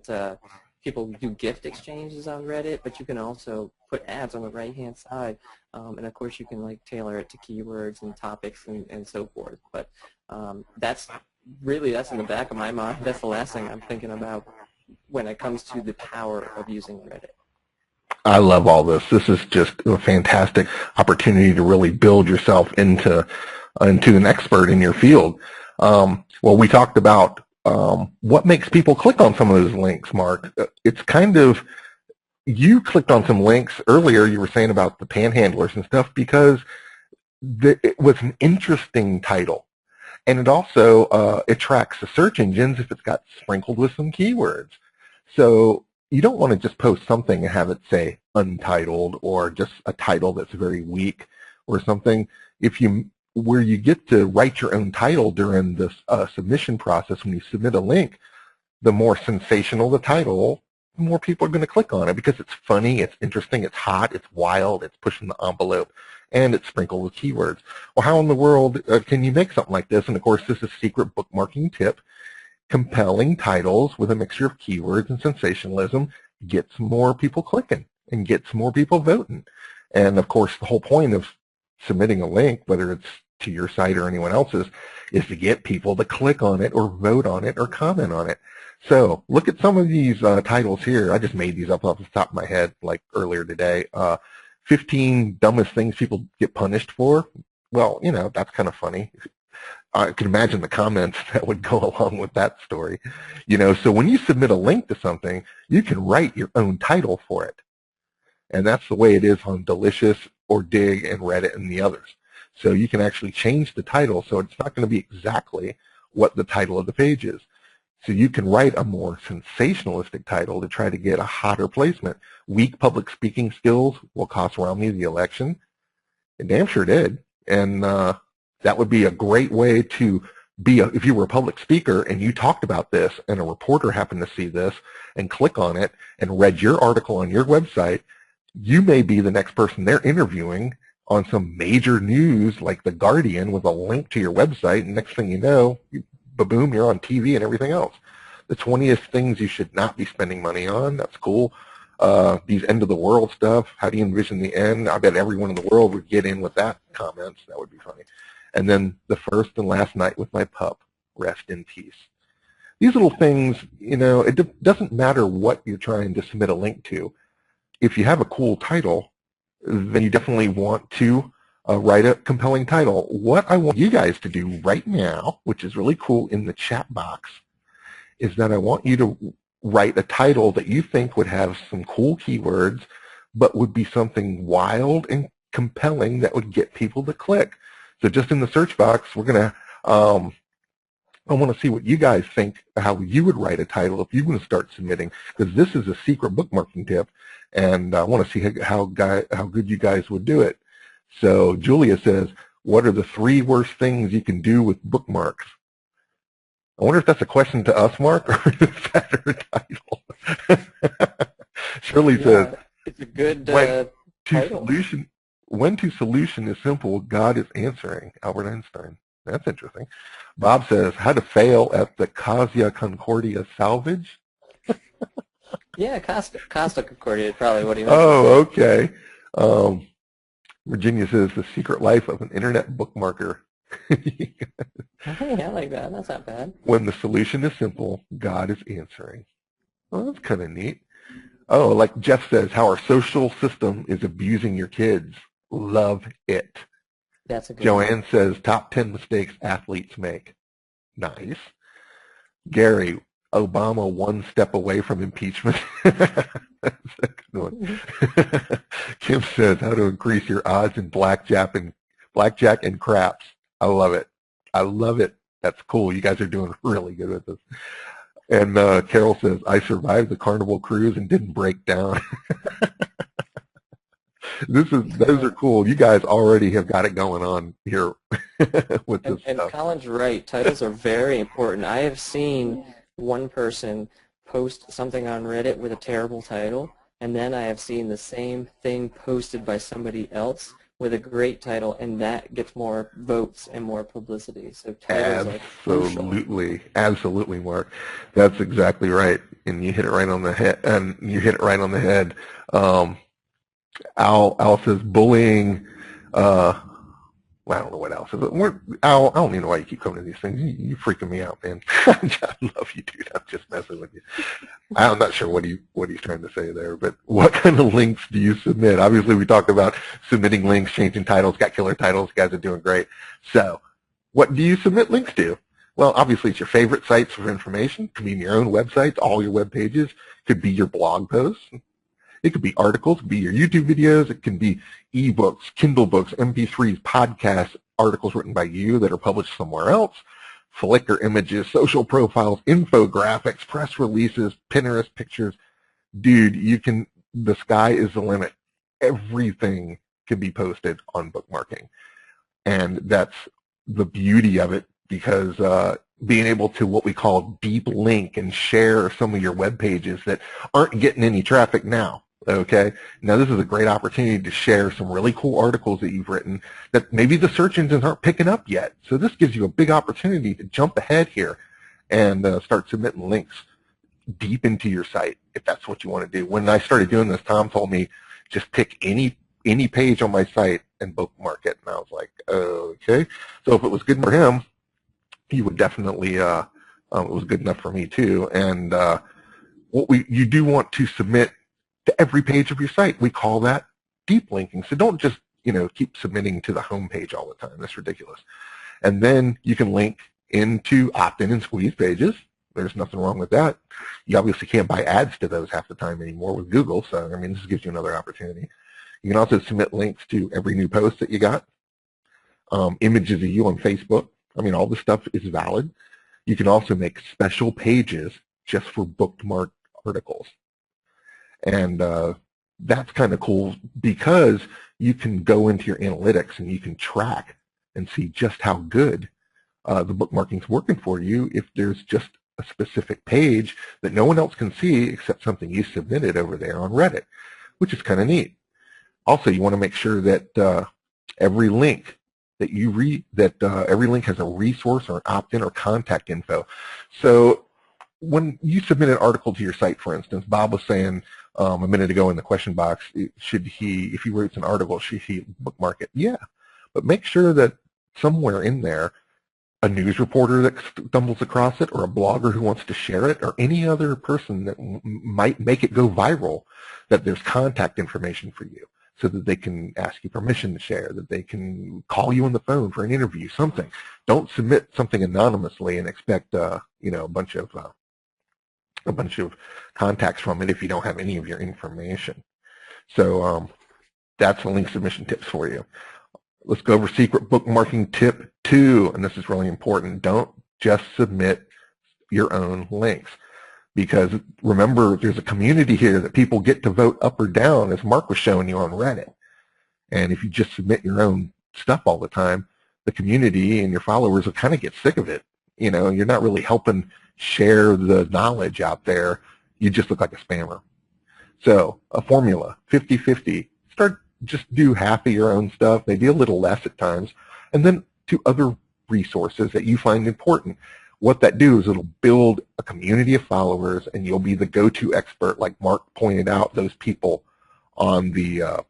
a people do gift exchanges on Reddit, but you can also put ads on the right-hand side, and of course you can like tailor it to keywords and topics and so forth. But that's in the back of my mind. That's the last thing I'm thinking about when it comes to the power of using Reddit. I love all this. This is just a fantastic opportunity to really build yourself into an expert in your field. Well, we talked about what makes people click on some of those links, Mark. It's kind of, you clicked on some links earlier, you were saying about the panhandlers and stuff, because it was an interesting title. And it also attracts the search engines if it's got sprinkled with some keywords. So you don't want to just post something and have it say untitled or just a title that's very weak or something. Where you get to write your own title during this submission process, when you submit a link, the more sensational the title, the more people are going to click on it because it's funny, it's interesting, it's hot, it's wild, it's pushing the envelope, and it's sprinkled with keywords. Well, how in the world can you make something like this? And of course, this is secret bookmarking tip. Compelling titles with a mixture of keywords and sensationalism gets more people clicking and gets more people voting. And of course, the whole point of submitting a link, whether it's to your site or anyone else's, is to get people to click on it or vote on it or comment on it. So look at some of these titles here. I just made these up off the top of my head like earlier today. 15 dumbest things people get punished for. Well, you know, that's kind of funny. I can imagine the comments that would go along with that story. You know, so when you submit a link to something, you can write your own title for it. And that's the way it is on Delicious or Dig and Reddit and the others. So you can actually change the title, so it's not going to be exactly what the title of the page is. So you can write a more sensationalistic title to try to get a hotter placement. Weak public speaking skills will cost Romney the election. It damn sure did. And that would be a great way to be, if you were a public speaker and you talked about this and a reporter happened to see this and click on it and read your article on your website, you may be the next person they're interviewing on some major news like The Guardian with a link to your website, and next thing you know, boom, you're on TV and everything else. The 20th things you should not be spending money on, that's cool. These end of the world stuff, how do you envision the end? I bet everyone in the world would get in with that comments. That would be funny. And then the first and last night with my pup, rest in peace. These little things, you know, it doesn't matter what you're trying to submit a link to. If you have a cool title, then you definitely want to write a compelling title. What I want you guys to do right now, which is really cool in the chat box, is that I want you to write a title that you think would have some cool keywords, but would be something wild and compelling that would get people to click. So just in the search box, we're going to, I want to see what you guys think, how you would write a title if you want to start submitting, because this is a secret bookmarking tip, and I want to see how good you guys would do it. So Julia says, what are the 3 worst things you can do with bookmarks? I wonder if that's a question to us, Mark, or is that her title? Shirley says, it's a good title. When to solution is simple, God is answering. Albert Einstein. That's interesting. Bob says, how to fail at the Casa Concordia salvage? Yeah, Costa Concordia is probably what he meant. Oh, okay. Virginia says, the secret life of an internet bookmarker. Hey, I like that. That's not bad. When the solution is simple, God is answering. Well, that's kind of neat. Oh, like Jeff says, how our social system is abusing your kids. Love it. That's a good Joanne says, top 10 mistakes athletes make. Nice. Gary, Obama one step away from impeachment. That's a good one. Kim says, how to increase your odds in blackjack and craps. I love it. I love it. That's cool. You guys are doing really good with this. And Carol says, I survived the Carnival cruise and didn't break down. Those are cool. You guys already have got it going on here with this And stuff. Colin's right. Titles are very important. I have seen one person post something on Reddit with a terrible title, and then I have seen the same thing posted by somebody else with a great title, and that gets more votes and more publicity. So titles are crucial. Absolutely, absolutely, Mark. That's exactly right, and you hit it right on the head. And you hit it right on the head. Al says bullying. Well, I don't know what else. Al, I don't even know why you keep coming to these things. You're freaking me out, man. I love you, dude. I'm just messing with you. I'm not sure what he's trying to say there, but what kind of links do you submit? Obviously, we talked about submitting links, changing titles, got killer titles. You guys are doing great. So, what do you submit links to? Well, obviously, it's your favorite sites for information. It could be your own websites, all your web pages. It could be your blog posts. It could be articles, it could be your YouTube videos, it can be ebooks, Kindle books, MP3s, podcasts, articles written by you that are published somewhere else, Flickr images, social profiles, infographics, press releases, Pinterest pictures. Dude, the sky is the limit. Everything can be posted on bookmarking. And that's the beauty of it, because being able to what we call deep link and share some of your web pages that aren't getting any traffic now. Okay, now this is a great opportunity to share some really cool articles that you've written that maybe the search engines aren't picking up yet. So this gives you a big opportunity to jump ahead here and start submitting links deep into your site if that's what you want to do. When I started doing this, Tom told me just pick any page on my site and bookmark it, and I was like, okay. So if it was good for him, he would definitely. It was good enough for me too. And you do want to submit to every page of your site. We call that deep linking. So don't just keep submitting to the home page all the time. That's ridiculous. And then you can link into opt-in and squeeze pages. There's nothing wrong with that. You obviously can't buy ads to those half the time anymore with Google. So I mean, this gives you another opportunity. You can also submit links to every new post that you got. Images of you on Facebook. I mean, all this stuff is valid. You can also make special pages just for bookmarked articles. And that's kind of cool because you can go into your analytics and you can track and see just how good the bookmarking is working for you if there's just a specific page that no one else can see except something you submitted over there on Reddit, which is kind of neat. Also, you want to make sure that every link that you read, every link has a resource or an opt-in or contact info. So when you submit an article to your site, for instance, Bob was saying a minute ago in the question box, if he writes an article, should he bookmark it? Yeah, but make sure that somewhere in there, a news reporter that stumbles across it, or a blogger who wants to share it, or any other person that might make it go viral, that there's contact information for you so that they can ask you permission to share, that they can call you on the phone for an interview, something. Don't submit something anonymously and expect a bunch of contacts from it if you don't have any of your information. So that's the link submission tips for you. Let's go over secret bookmarking tip 2, and this is really important. Don't just submit your own links, because remember, there's a community here that people get to vote up or down, as Mark was showing you on Reddit. And if you just submit your own stuff all the time, the community and your followers will kind of get sick of it. You're not really helping share the knowledge out there. You just look like a spammer. So a formula, 50-50. Just do half of your own stuff, maybe a little less at times, and then to other resources that you find important. What that do is it'll build a community of followers, and you'll be the go-to expert, like Mark pointed out, those people on the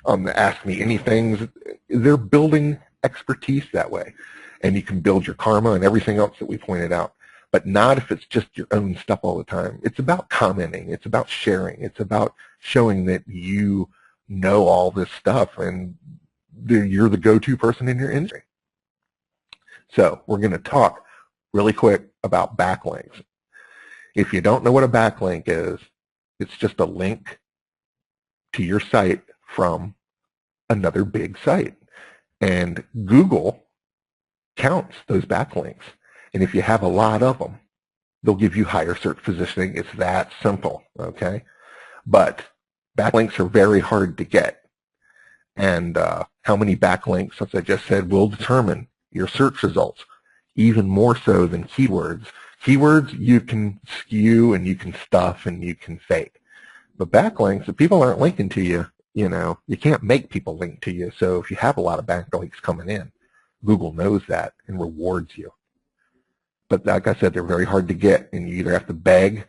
Ask Me Anythings. They're building expertise that way, and you can build your karma and everything else that we pointed out. But not if it's just your own stuff all the time. It's about commenting. It's about sharing. It's about showing that you know all this stuff and you're the go-to person in your industry. So we're going to talk really quick about backlinks. If you don't know what a backlink is, it's just a link to your site from another big site. And Google counts those backlinks. And if you have a lot of them, they'll give you higher search positioning. It's that simple, okay? But backlinks are very hard to get. And how many backlinks, as I just said, will determine your search results, even more so than keywords. Keywords you can skew and you can stuff and you can fake. But backlinks, if people aren't linking to you, you can't make people link to you. So if you have a lot of backlinks coming in, Google knows that and rewards you. But like I said, they're very hard to get, and you either have to beg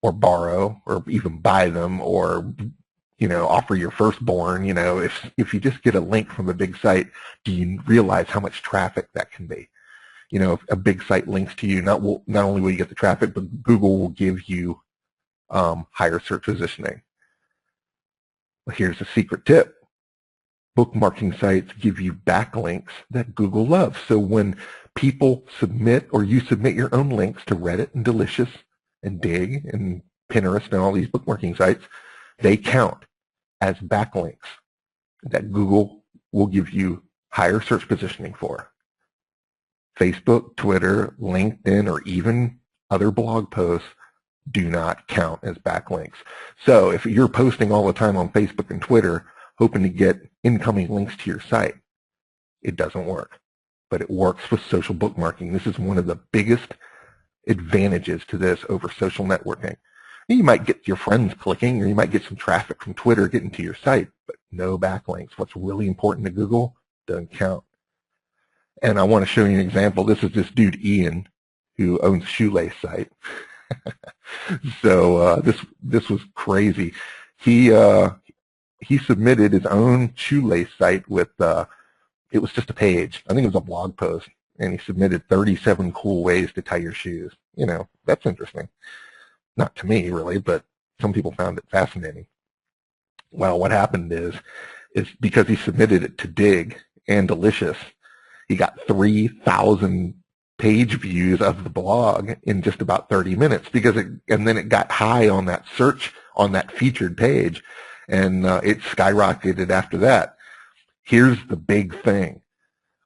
or borrow or even buy them or offer your firstborn. If you just get a link from a big site, do you realize how much traffic that can be? If a big site links to you, not only will you get the traffic, but Google will give you higher search positioning. Well, here's a secret tip. Bookmarking sites give you backlinks that Google loves. So when people submit, or you submit your own links to Reddit and Delicious and Dig and Pinterest and all these bookmarking sites, they count as backlinks that Google will give you higher search positioning for. Facebook, Twitter, LinkedIn, or even other blog posts do not count as backlinks. So if you're posting all the time on Facebook and Twitter hoping to get incoming links to your site, it doesn't work. But it works with social bookmarking. This is one of the biggest advantages to this over social networking. You might get your friends clicking, or you might get some traffic from Twitter getting to your site, but no backlinks. What's really important to Google doesn't count. And I want to show you an example. This is this dude, Ian, who owns Shoelace site. So this was crazy. He submitted his own Shoelace site with, it was just a page. I think it was a blog post. And he submitted 37 cool ways to tie your shoes. That's interesting. Not to me, really, but some people found it fascinating. Well, what happened is because he submitted it to Dig and Delicious, he got 3,000 page views of the blog in just about 30 minutes and then it got high on that search, on that featured page, and it skyrocketed after that. Here's the big thing.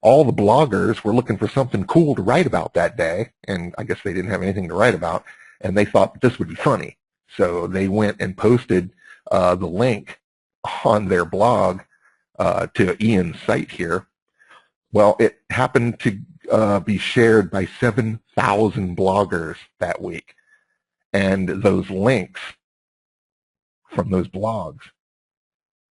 All the bloggers were looking for something cool to write about that day, and I guess they didn't have anything to write about, and they thought this would be funny. So they went and posted the link on their blog to Ian's site here. Well, it happened to be shared by 7,000 bloggers that week. And those links from those blogs,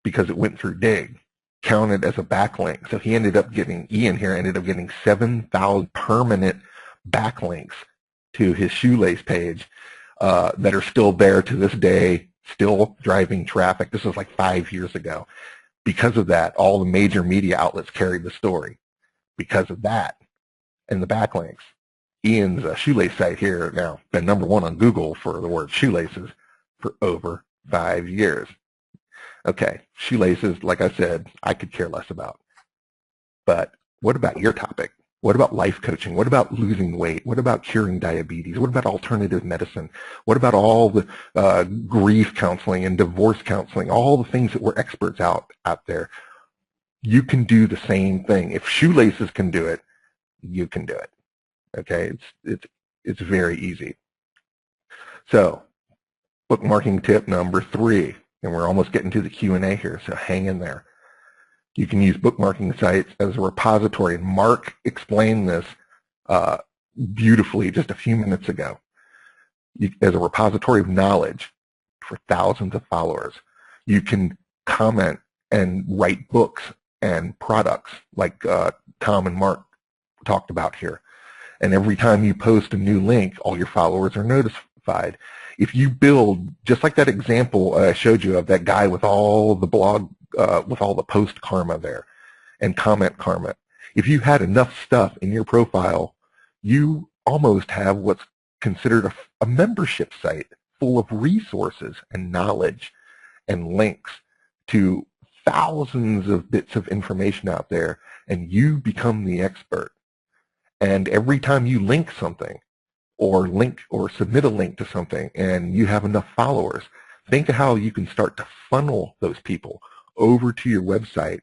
because it went through Dig, counted as a backlink. So Ian here ended up getting 7,000 permanent backlinks to his Shoelace page that are still there to this day, still driving traffic. This was like 5 years ago. Because of that, all the major media outlets carried the story. Because of that and the backlinks, Ian's Shoelace site here now been #1 on Google for the word shoelaces for over 5 years. Okay, shoelaces, like I said, I could care less about. But what about your topic? What about life coaching? What about losing weight? What about curing diabetes? What about alternative medicine? What about all the grief counseling and divorce counseling, all the things that we're experts out there? You can do the same thing. If Shoelaces can do it, you can do it. Okay, it's very easy. So, bookmarking tip number 3, and we're almost getting to the Q&A here, so hang in there. You can use bookmarking sites as a repository, and Mark explained this beautifully just a few minutes ago. As a repository of knowledge for thousands of followers, you can comment and write books and products like Tom and Mark talked about here. And every time you post a new link, all your followers are notified. If you build, just like that example I showed you of that guy with all the blog, with all the post karma there and comment karma, if you had enough stuff in your profile, you almost have what's considered a membership site full of resources and knowledge and links to thousands of bits of information out there, and you become the expert. And every time you link something or submit a link to something and you have enough followers, think of how you can start to funnel those people over to your website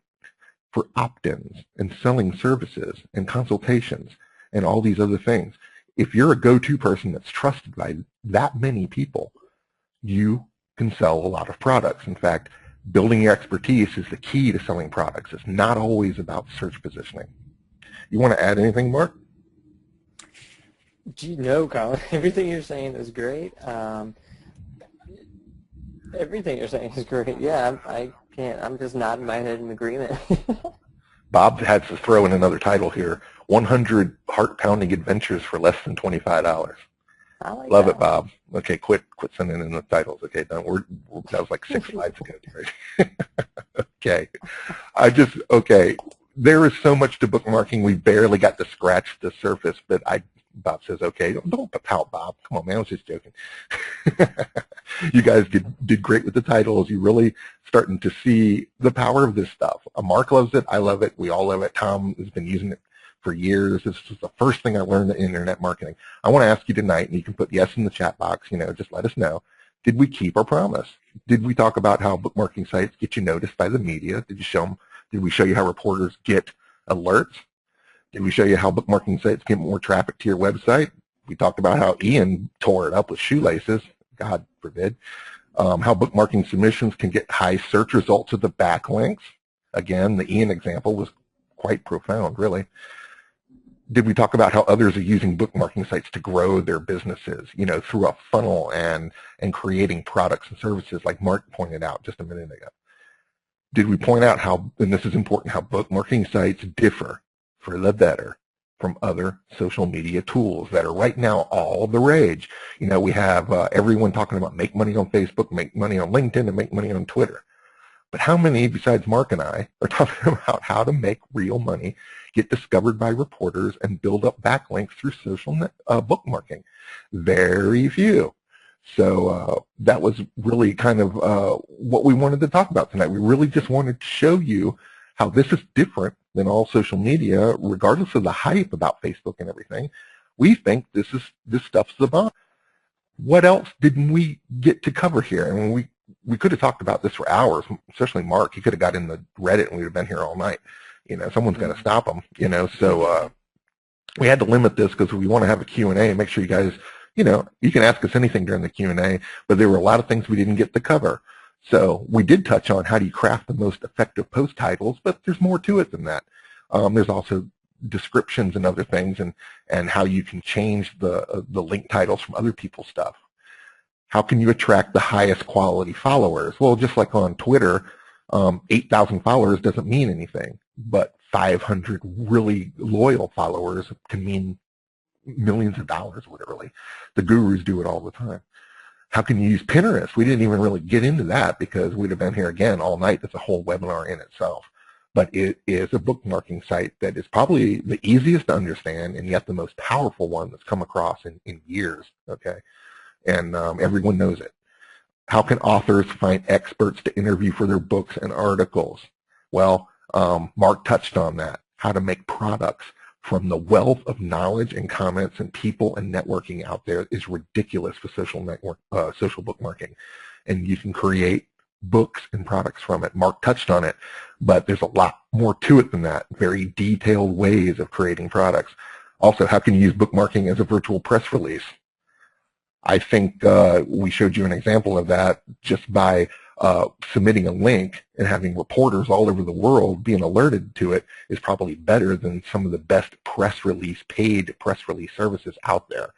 for opt-ins and selling services and consultations and all these other things. If you're a go-to person that's trusted by that many people, you can sell a lot of products. In fact, Building your expertise is the key to selling products. It's not always about search positioning. You want to add anything, Mark? Gee, no, Colin. Everything you're saying is great. Everything you're saying is great. Yeah, I can't. I'm just nodding my head in agreement. Bob had to throw in another title here: 100 heart-pounding adventures for less than $25. I like Love that it, Bob. Okay, quit sending in the titles. Okay, done. That was like 6 slides ago. Right? Okay, okay. There is so much to bookmarking. We barely got to scratch the surface, but Bob says, okay, don't pout, Bob. Come on, man, I was just joking. You guys did great with the titles. You're really starting to see the power of this stuff. Mark loves it. I love it. We all love it. Tom has been using it for years. This is the first thing I learned in internet marketing. I want to ask you tonight, and you can put yes in the chat box, just let us know. Did we keep our promise? Did we talk about how bookmarking sites get you noticed by the media? Did we show you how reporters get alerts? Did we show you how bookmarking sites get more traffic to your website? We talked about how Ian tore it up with Shoelaces, God forbid. How bookmarking submissions can get high search results with the backlinks. Again, the Ian example was quite profound, really. Did we talk about how others are using bookmarking sites to grow their businesses, through a funnel and creating products and services like Mark pointed out just a minute ago? Did we point out how, and this is important, how bookmarking sites differ for the better from other social media tools that are right now all the rage? We have everyone talking about make money on Facebook, make money on LinkedIn, and make money on Twitter. But how many, besides Mark and I, are talking about how to make real money, get discovered by reporters, and build up backlinks through social bookmarking? Very few. So that was really kind of what we wanted to talk about tonight. We really just wanted to show you how this is different than all social media, regardless of the hype about Facebook and everything. We think this stuff's the bomb. What else didn't we get to cover here? I mean, we could have talked about this for hours, especially Mark. He could have got in the Reddit and we'd have been here all night. Someone's going to stop him, so we had to limit this because we want to have a Q&A and make sure you guys, you can ask us anything during the Q&A, but there were a lot of things we didn't get to cover. So we did touch on how do you craft the most effective post titles, but there's more to it than that. There's also descriptions and other things, and how you can change the link titles from other people's stuff. How can you attract the highest quality followers? Well, just like on Twitter, 8,000 followers doesn't mean anything, but 500 really loyal followers can mean millions of dollars, literally. The gurus do it all the time. How can you use Pinterest? We didn't even really get into that because we'd have been here again all night. That's a whole webinar in itself. But it is a bookmarking site that is probably the easiest to understand and yet the most powerful one that's come across in years, okay? And everyone knows it. How can authors find experts to interview for their books and articles? Well, Mark touched on that. How to make products from the wealth of knowledge and comments and people and networking out there is ridiculous for social bookmarking. And you can create books and products from it. Mark touched on it, but there's a lot more to it than that. Very detailed ways of creating products. Also, how can you use bookmarking as a virtual press release? I think we showed you an example of that just by submitting a link and having reporters all over the world being alerted to it is probably better than some of the best paid press release services out there.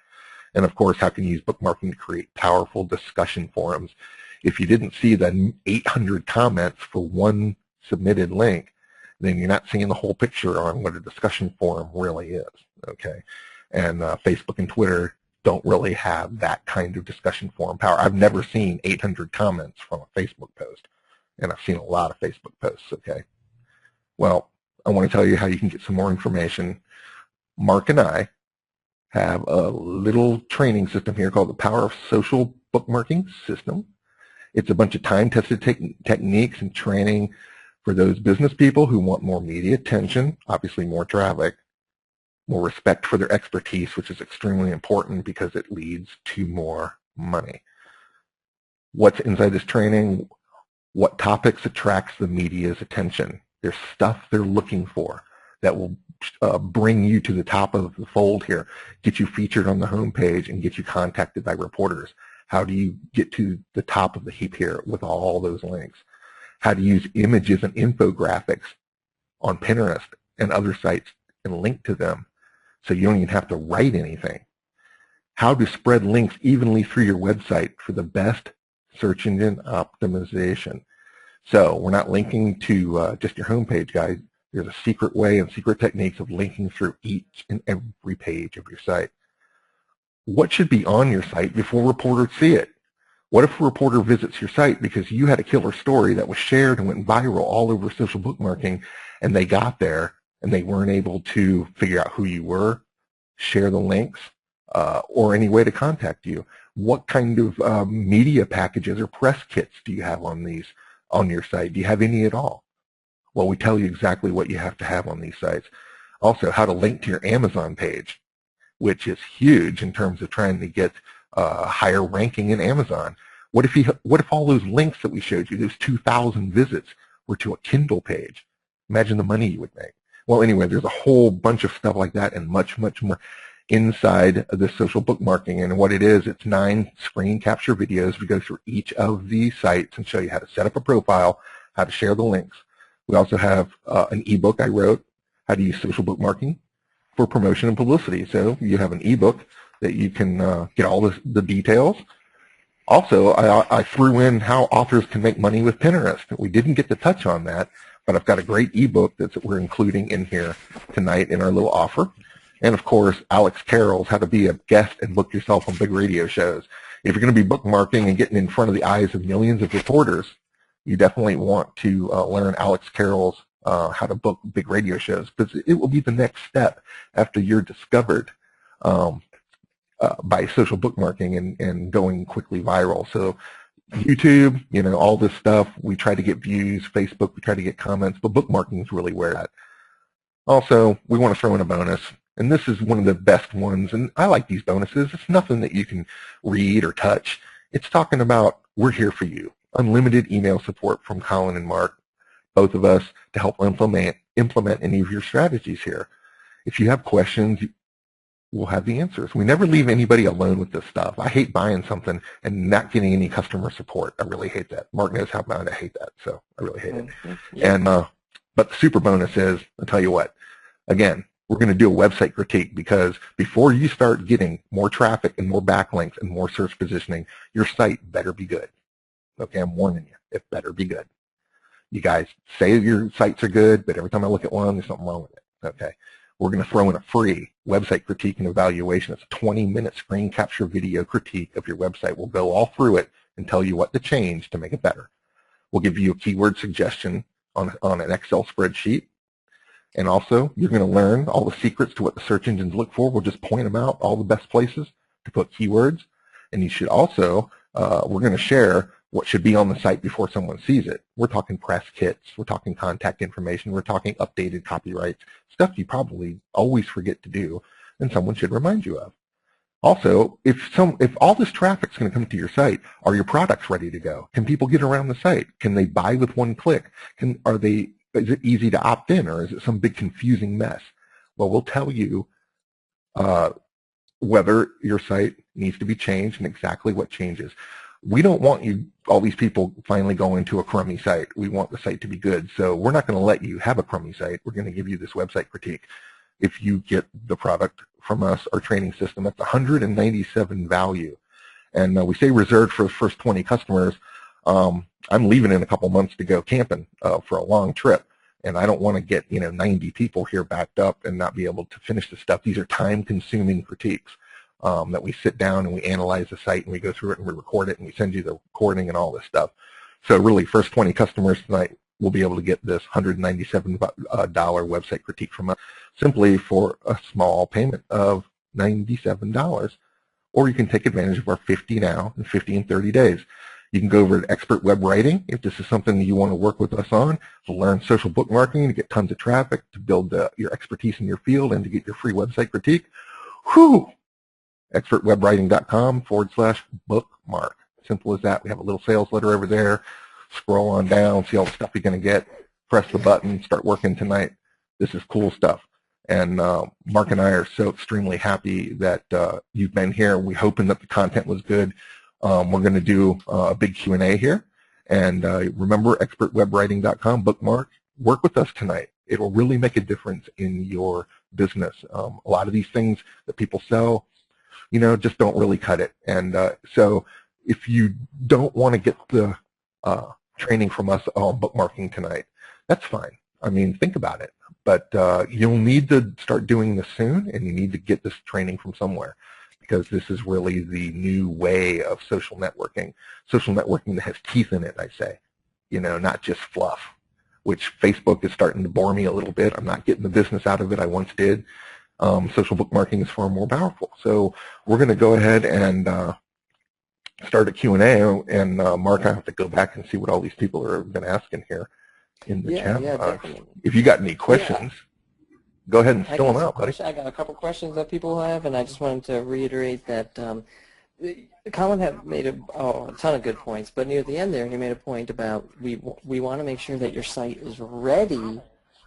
And of course, how can you use bookmarking to create powerful discussion forums? If you didn't see the 800 comments for one submitted link, then you're not seeing the whole picture on what a discussion forum really is, okay? And Facebook and Twitter don't really have that kind of discussion forum power. I've never seen 800 comments from a Facebook post, and I've seen a lot of Facebook posts, okay? Well, I want to tell you how you can get some more information. Mark and I have a little training system here called the Power of Social Bookmarking System. It's a bunch of time-tested techniques and training for those business people who want more media attention, obviously more traffic, more respect for their expertise, which is extremely important because it leads to more money. What's inside this training? What topics attracts the media's attention? There's stuff they're looking for that will bring you to the top of the fold here, get you featured on the homepage, and get you contacted by reporters. How do you get to the top of the heap here with all those links? how to use images and infographics on Pinterest and other sites and link to them so you don't even have to write anything. How to spread links evenly through your website for the best search engine optimization. So we're not linking to just your homepage, guys. There's a secret way and secret techniques of linking through each and every page of your site. What should be on your site before reporters see it? What if a reporter visits your site because you had a killer story that was shared and went viral all over social bookmarking, and they got there and they weren't able to figure out who you were, share the links, or any way to contact you? What kind of media packages or press kits do you have on your site? Do you have any at all? Well, we tell you exactly what you have to have on these sites. Also, how to link to your Amazon page, which is huge in terms of trying to get higher ranking in Amazon. What if all those links that we showed you, those 2,000 visits, were to a Kindle page? Imagine the money you would make. Well, anyway, there's a whole bunch of stuff like that and much, much more inside of this social bookmarking. And what it is, it's 9 screen capture videos. We go through each of these sites and show you how to set up a profile, how to share the links. We also have an ebook I wrote, how to use social bookmarking for promotion and publicity. So you have an ebook that you can get all the details. Also, I threw in how authors can make money with Pinterest. We didn't get to touch on that, but I've got a great ebook that we're including in here tonight in our little offer. And of course, Alex Carroll's How to Be a Guest and Book Yourself on Big Radio Shows. If you're going to be bookmarking and getting in front of the eyes of millions of reporters, you definitely want to learn Alex Carroll's How to Book Big Radio Shows, because it will be the next step after you're discovered by social bookmarking and going quickly viral. So YouTube, all this stuff, we try to get views. Facebook, we try to get comments, but bookmarking is really where that. Also, we want to throw in a bonus, and this is one of the best ones, and I like these bonuses. It's nothing that you can read or touch. It's talking about we're here for you. Unlimited email support from Colin and Mark, both of us, to help implement any of your strategies here. If you have questions, we'll have the answers. We never leave anybody alone with this stuff. I hate buying something and not getting any customer support. I really hate that. Mark knows how much I hate that, so I really hate it. Yeah. And but the super bonus is, I'll tell you what, again, we're going to do a website critique, because before you start getting more traffic and more backlinks and more search positioning, your site better be good. Okay, I'm warning you, it better be good. You guys say your sites are good, but every time I look at one, there's something wrong with it. Okay, we're going to throw in a free website critique and evaluation. It's a 20-minute screen capture video critique of your website. We'll go all through it and tell you what to change to make it better. We'll give you a keyword suggestion on an Excel spreadsheet. And also, you're going to learn all the secrets to what the search engines look for. We'll just point them out, all the best places to put keywords. And you should also, we're going to share what should be on the site before someone sees it. We're talking press kits, we're talking contact information, we're talking updated copyrights, stuff you probably always forget to do and someone should remind you of. Also, if all this traffic's going to come to your site, are your products ready to go? Can people get around the site? Can they buy with one click? Is it easy to opt in, or is it some big confusing mess? Well, we'll tell you whether your site needs to be changed and exactly what changes. We don't want all these people finally going to a crummy site. We want the site to be good. So we're not going to let you have a crummy site. We're going to give you this website critique. If you get the product from us, our training system, that's $197 value. And we say reserved for the first 20 customers. I'm leaving in a couple months to go camping for a long trip. And I don't want to get 90 people here backed up and not be able to finish the stuff. These are time-consuming critiques that we sit down and we analyze the site and we go through it and we record it and we send you the recording and all this stuff. So really, first 20 customers tonight will be able to get this $197 website critique from us simply for a small payment of $97. Or you can take advantage of our 50 now and 50 in 30 days. You can go over to Expert Web Writing if this is something that you want to work with us on, to learn social bookmarking, to get tons of traffic, to build your expertise in your field, and to get your free website critique. Whew! expertwebriting.com/bookmark. Simple as that. We have a little sales letter over there. Scroll on down, see all the stuff you're going to get. Press the button, start working tonight. This is cool stuff. And Mark and I are so extremely happy that you've been here. We're hoping that the content was good. We're going to do a big Q&A here, And remember, expertwebwriting.com, bookmark, work with us tonight. It will really make a difference in your business. A lot of these things that people sell, just don't really cut it. And so if you don't want to get the training from us on bookmarking tonight, that's fine. I mean, think about it. But you'll need to start doing this soon, and you need to get this training from somewhere, because this is really the new way of social networking that has teeth in it, I say, not just fluff, which Facebook is starting to bore me a little bit. I'm not getting the business out of it I once did. Social bookmarking is far more powerful. So we're going to go ahead and start a Q&A, and Mark, I have to go back and see what all these people have been asking here in the chat. Yeah, definitely. If you got any questions, go ahead and fill them out, buddy. I got a couple questions that people have, and I just wanted to reiterate that Colin had made a ton of good points, but near the end there, he made a point about we want to make sure that your site is ready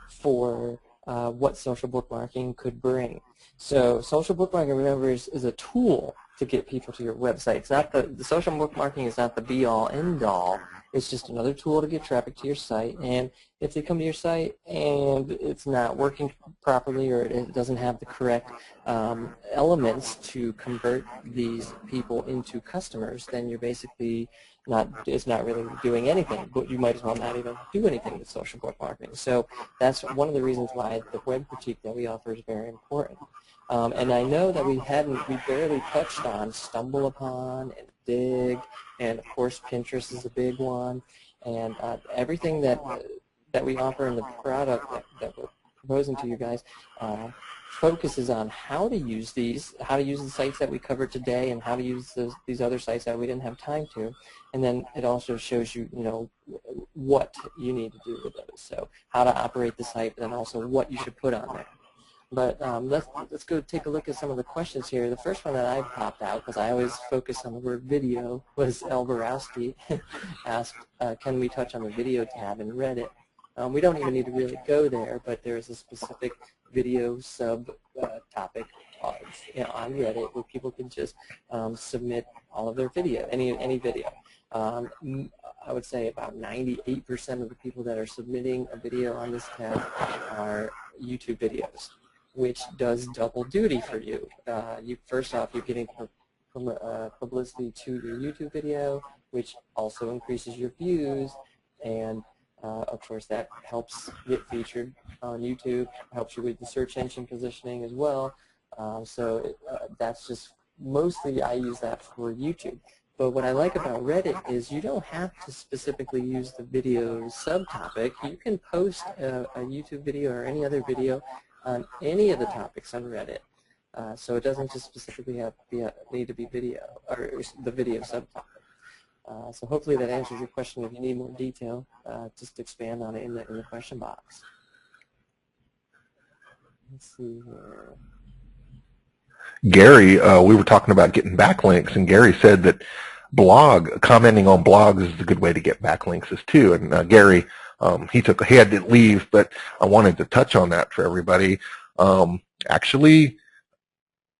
for what social bookmarking could bring. So social bookmarking, remember, is a tool to get people to your website. It's not the social bookmarking is not the be-all, end-all. It's just another tool to get traffic to your site. And if they come to your site and it's not working properly, or it doesn't have the correct elements to convert these people into customers, then you're basically it's not really doing anything. But you might as well not even do anything with social bookmarking. So that's one of the reasons why the web critique that we offer is very important. And I know that we barely touched on Stumble Upon and Dig, and of course Pinterest is a big one, and everything that we offer in the product that we're proposing to you guys focuses on how to use the sites that we covered today, and how to use these other sites that we didn't have time to, and then it also shows you, what you need to do with those. So how to operate the site, and also what you should put on there. But let's go take a look at some of the questions here. The first one that I popped out, because I always focus on the word video, was El Borowski asked, can we touch on the video tab in Reddit? We don't even need to really go there, but there is a specific video sub-topic on Reddit where people can just submit all of their video, any video. I would say about 98% of the people that are submitting a video on this tab are YouTube videos, which does double duty for you. First off, you're getting publicity to your YouTube video, which also increases your views, and of course that helps get featured on YouTube, helps you with the search engine positioning as well. That's just mostly I use that for YouTube. But what I like about Reddit is you don't have to specifically use the video subtopic. You can post a YouTube video or any other video on any of the topics on Reddit. So it doesn't just specifically need to be video, or the video subtopic. So hopefully that answers your question. If you need more detail, just expand on it in the question box. Let's see here. Gary, we were talking about getting backlinks, and Gary said that commenting on blogs is a good way to get backlinks too. And Gary, he had to leave, but I wanted to touch on that for everybody. Actually,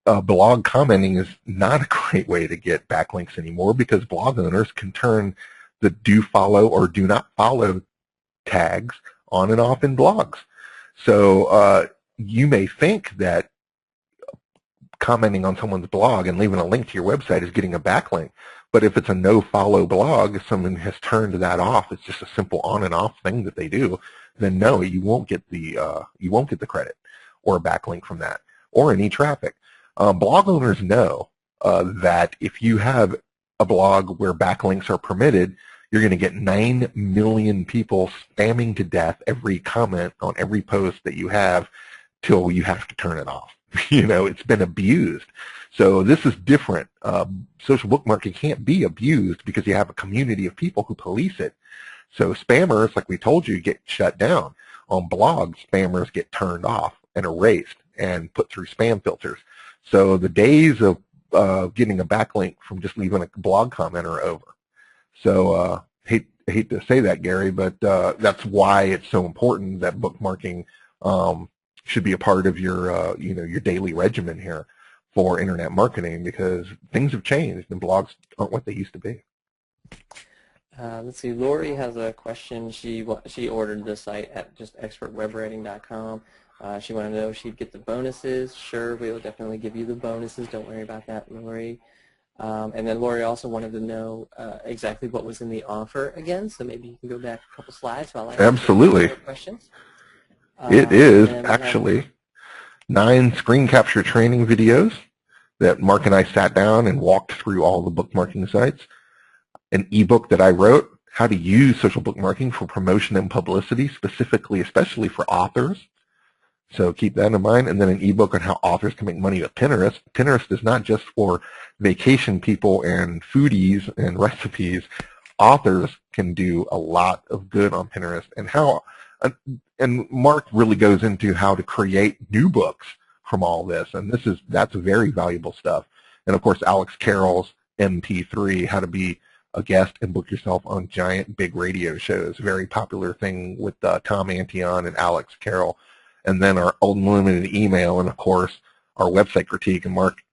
blog commenting is not a great way to get backlinks anymore, because blog owners can turn the do follow or do not follow tags on and off in blogs. So you may think that commenting on someone's blog and leaving a link to your website is getting a backlink, but if it's a no-follow blog, if someone has turned that off, it's just a simple on and off thing that they do, then no, you won't get the credit or a backlink from that or any traffic. Blog owners know that if you have a blog where backlinks are permitted, you're going to get 9 million people spamming to death every comment on every post that you have till you have to turn it off. It's been abused. So this is different. Social bookmarking can't be abused because you have a community of people who police it. So spammers, like we told you, get shut down. On blogs, spammers get turned off and erased and put through spam filters. So the days of getting a backlink from just leaving a blog comment are over. So hate to say that, Gary, but that's why it's so important that bookmarking should be a part of your your daily regimen here for internet marketing, because things have changed and blogs aren't what they used to be. Let's see. Lori has a question. She ordered the site at just expertwebwriting.com. She wanted to know if she'd get the bonuses. Sure, we'll definitely give you the bonuses. Don't worry about that, Lori. And then Lori also wanted to know exactly what was in the offer again. So maybe you can go back a couple slides while I answer Absolutely. questions. It is actually 9 screen capture training videos that Mark and I sat down and walked through all the bookmarking sites. An ebook that I wrote, how to use social bookmarking for promotion and publicity, specifically, especially for authors. So keep that in mind. And then an ebook on how authors can make money with Pinterest. Pinterest is not just for vacation people and foodies and recipes. Authors can do a lot of good on Pinterest, and Mark really goes into how to create new books from all this, and that's very valuable stuff. And of course, Alex Carroll's MP3, how to be a guest and book yourself on giant big radio shows, very popular thing with Tom Antion and Alex Carroll. And then our unlimited email, and of course our website critique. And Mark,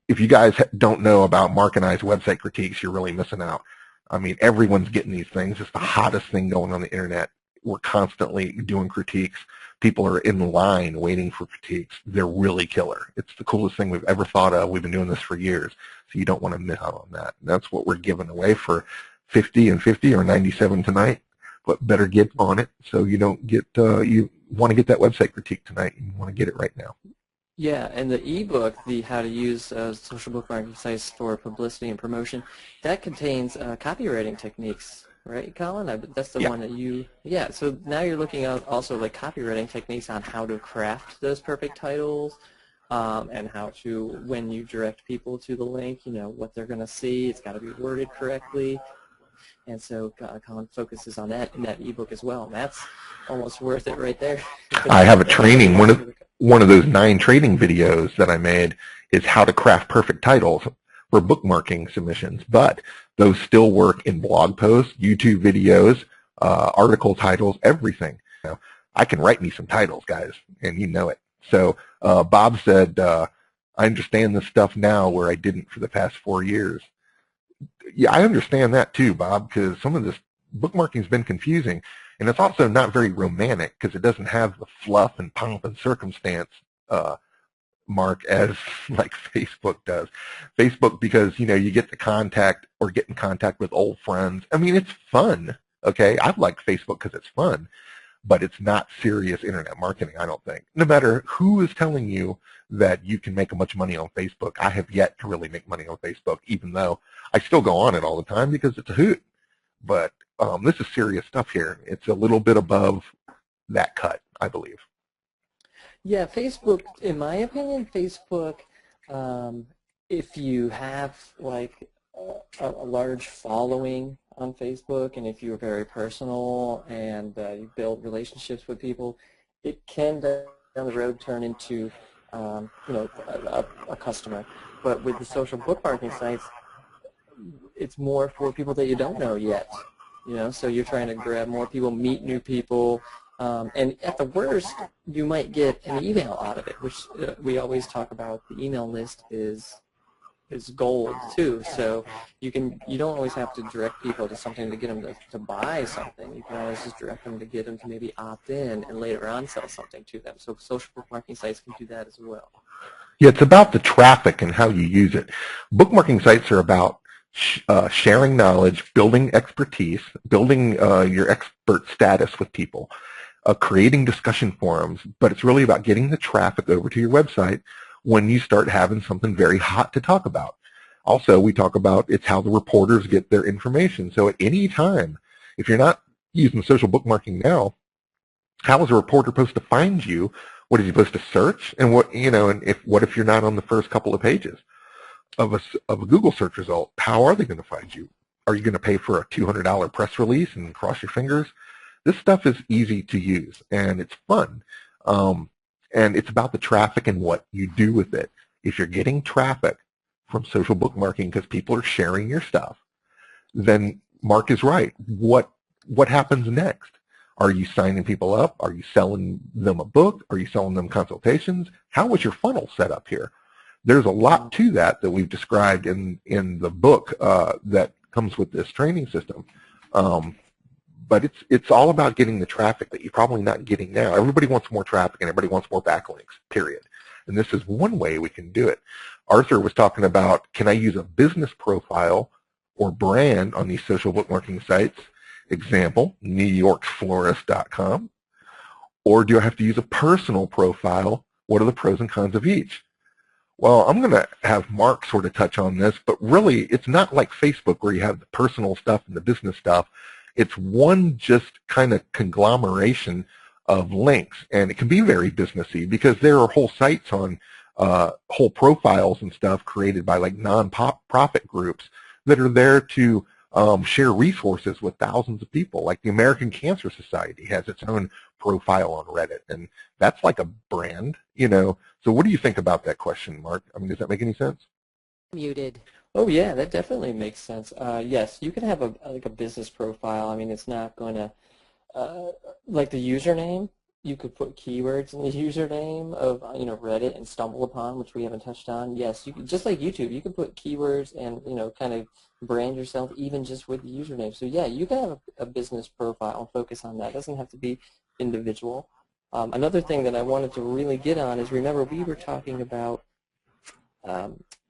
if you guys don't know about Mark and I's website critiques, you're really missing out. I mean, everyone's getting these things. It's the hottest thing going on the internet. We're constantly doing critiques. People are in line waiting for critiques. They're really killer. It's the coolest thing we've ever thought of. We've been doing this for years, so you don't want to miss out on that. And that's what we're giving away for 50 and 50 or 97 tonight. But better get on it so you don't get, you want to get that website critique tonight. You want to get it right now. Yeah, and the ebook, the How to Use Social Bookmarking Sites for Publicity and Promotion, that contains copywriting techniques, right, Colin? That's the one that you, yeah. So now you're looking at also like copywriting techniques on how to craft those perfect titles, and how to, when you direct people to the link, you know, what they're going to see. It's got to be worded correctly. And so Colin focuses on that in that ebook as well. And that's almost worth it right there. I have a training. One of those 9 training videos that I made is how to craft perfect titles for bookmarking submissions. But those still work in blog posts, YouTube videos, article titles, everything. You know, I can write me some titles, guys, and you know it. So Bob said, I understand this stuff now where I didn't for the past 4 years. Yeah, I understand that too, Bob, because some of this bookmarking has been confusing, and it's also not very romantic because it doesn't have the fluff and pomp and circumstance, Mark, as like Facebook does. Facebook, because you know you get to contact or get in contact with old friends. I mean, it's fun. Okay, I like Facebook because it's fun, but it's not serious internet marketing, I don't think. No matter who is telling you that you can make a bunch of money on Facebook, I have yet to really make money on Facebook, even though I still go on it all the time because it's a hoot. But this is serious stuff here. It's a little bit above that cut, I believe. Yeah, Facebook, in my opinion, Facebook, if you have like a large following on Facebook, and if you're very personal and you build relationships with people, it can down the road turn into you know, a customer. But with the social bookmarking sites, it's more for people that you don't know yet. You know, so you're trying to grab more people, meet new people, and at the worst, you might get an email out of it, which we always talk about. The email list is gold too. So you don't always have to direct people to something to get them to buy something. You can always just direct them to get them to maybe opt in and later on sell something to them. So social bookmarking sites can do that as well. Yeah, it's about the traffic and how you use it. Bookmarking sites are about sharing knowledge, building expertise, building your expert status with people, creating discussion forums, but it's really about getting the traffic over to your website when you start having something very hot to talk about. Also, we talk about it's how the reporters get their information. So at any time, if you're not using social bookmarking now, how is a reporter supposed to find you? What is he supposed to search? And what, you know, and what if you're not on the first couple of pages of a Google search result? How are they going to find you? Are you going to pay for a $200 press release and cross your fingers? This stuff is easy to use and it's fun. And it's about the traffic and what you do with it. If you're getting traffic from social bookmarking because people are sharing your stuff, then Mark is right. What happens next? Are you signing people up? Are you selling them a book? Are you selling them consultations? How is your funnel set up here? There's a lot to that we've described in the book that comes with this training system. But it's all about getting the traffic that you're probably not getting now. Everybody wants more traffic and everybody wants more backlinks, period. And this is one way we can do it. Arthur was talking about, can I use a business profile or brand on these social bookmarking sites? Example, NewYorkFlorist.com. Or do I have to use a personal profile? What are the pros and cons of each? Well, I'm going to have Mark sort of touch on this, but really it's not like Facebook where you have the personal stuff and the business stuff. It's one just kind of conglomeration of links, and it can be very businessy because there are whole sites on whole profiles and stuff created by like non-profit groups that are there to share resources with thousands of people. Like the American Cancer Society has its own profile on Reddit, and that's like a brand, you know. So what do you think about that question, Mark? I mean, does that make any sense? Muted. Oh yeah, that definitely makes sense. Yes, you can have like a business profile. I mean, it's not going to like the username. You could put keywords in the username of Reddit and Stumble Upon, which we haven't touched on. Yes, you could, just like YouTube, you could put keywords and kind of brand yourself even just with the username. So yeah, you can have a business profile and focus on that. It doesn't have to be individual. Another thing that I wanted to really get on is, remember we were talking about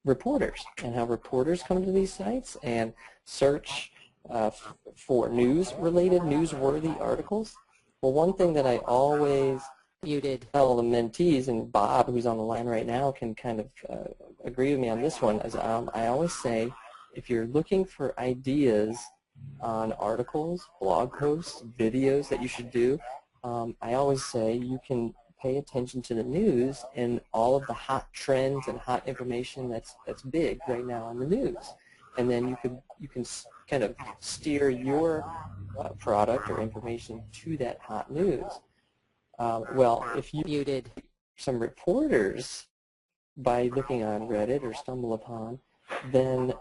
reporters and how reporters come to these sites and search for news-related, newsworthy articles. Well, one thing that I always tell the mentees, and Bob, who's on the line right now, can kind of agree with me on this one, is I always say, if you're looking for ideas on articles, blog posts, videos that you should do, I always say you can pay attention to the news and all of the hot trends and hot information that's big right now on the news, and then you can kind of steer your product or information to that hot news. Well, if you muted some reporters by looking on Reddit or Stumble Upon, then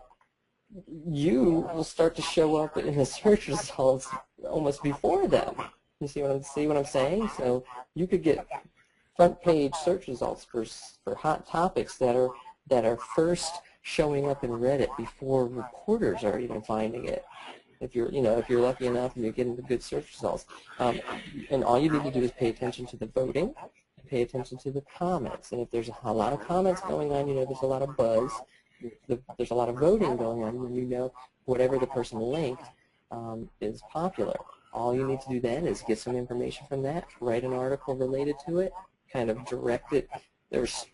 you will start to show up in the search results almost before them. You see what I'm saying? So you could get front page search results for hot topics that are first showing up in Reddit before reporters are even finding it. If you're lucky enough and you're getting the good search results, and all you need to do is pay attention to the voting, pay attention to the comments, and if there's a lot of comments going on, there's a lot of buzz, there's a lot of voting going on, and whatever the person linked is popular. All you need to do then is get some information from that, write an article related to it, kind of direct it,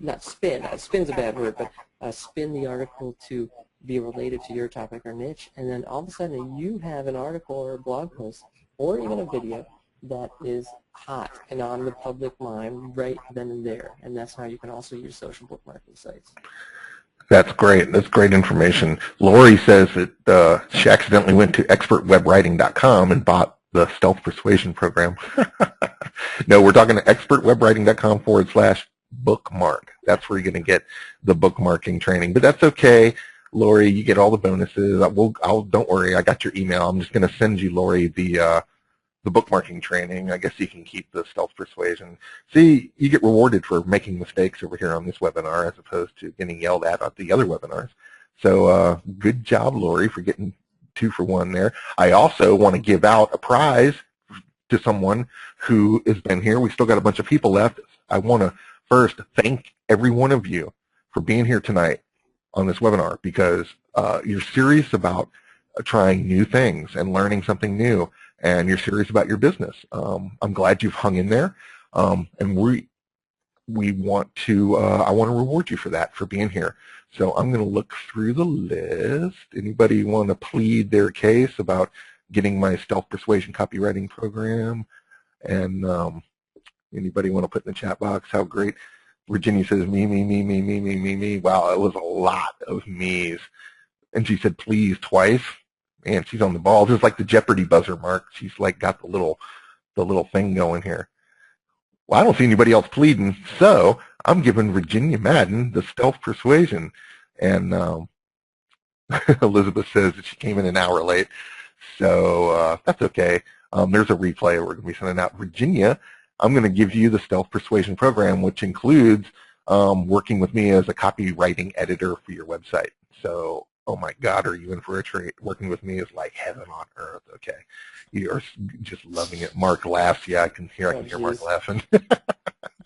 not spin, spin's a bad word, but spin the article to be related to your topic or niche, and then all of a sudden you have an article or a blog post or even a video that is hot and on the public mind right then and there, and that's how you can also use social bookmarking sites. That's great. That's great information. Lori says that she accidentally went to expertwebwriting.com and bought the Stealth Persuasion program. No, we're talking to expertwebwriting.com/bookmark. That's where you're going to get the bookmarking training. But that's okay, Lori. You get all the bonuses. Don't worry. I got your email. I'm just going to send you, Lori, the bookmarking training. I guess you can keep the Stealth Persuasion. See, you get rewarded for making mistakes over here on this webinar as opposed to getting yelled at the other webinars. So good job, Lori, for getting 2 for 1 there. I also want to give out a prize to someone who has been here. We still got a bunch of people left. I want to first thank every one of you for being here tonight on this webinar, because you're serious about trying new things and learning something new, and you're serious about your business. I'm glad you've hung in there, and we want to, I want to reward you for that, for being here. So I'm going to look through the list. Anybody want to plead their case about getting my Stealth Persuasion copywriting program? And anybody want to put in the chat box how great? Virginia says me, me, me, me, me, me, me, me. Wow, it was a lot of me's. And she said please twice. Man, she's on the ball. Just like the Jeopardy buzzer, Mark. She's like got the little thing going here. Well, I don't see anybody else pleading, so I'm giving Virginia Madden the Stealth Persuasion. And Elizabeth says that she came in an hour late, so that's okay. There's a replay we're going to be sending out. Virginia, I'm going to give you the Stealth Persuasion program, which includes working with me as a copywriting editor for your website. So oh my God, are you in for a treat? Working with me is like heaven on earth. Okay, you're just loving it. Mark laughs. Yeah, I can hear Mark laughing.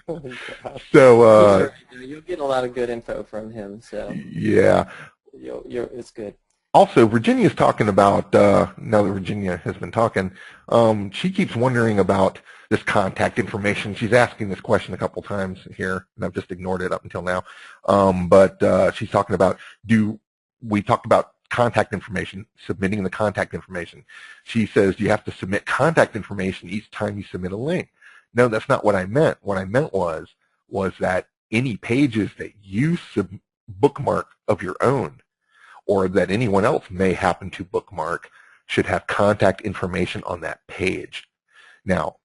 Oh my gosh. So You'll get a lot of good info from him. So yeah. it's good. Also, Virginia's talking about, now that Virginia has been talking, she keeps wondering about this contact information. She's asking this question a couple times here, and I've just ignored it up until now. But she's talking about, we talked about contact information, submitting the contact information. She says you have to submit contact information each time you submit a link. No, that's not what I meant. What I meant was that any pages that you bookmark of your own, or that anyone else may happen to bookmark, should have contact information on that page. Now,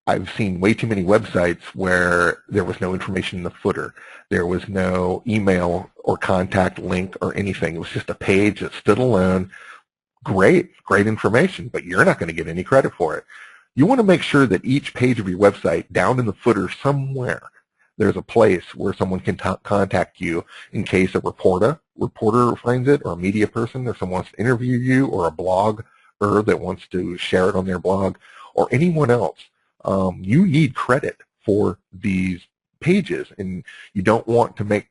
I've seen way too many websites where there was no information in the footer. There was no email or contact link or anything. It was just a page that stood alone. Great information, but you're not going to get any credit for it. You want to make sure that each page of your website, down in the footer somewhere, there's a place where someone can contact you in case a reporter finds it, or a media person, or someone wants to interview you, or a blogger that wants to share it on their blog, or anyone else. You need credit for these pages, and you don't want to make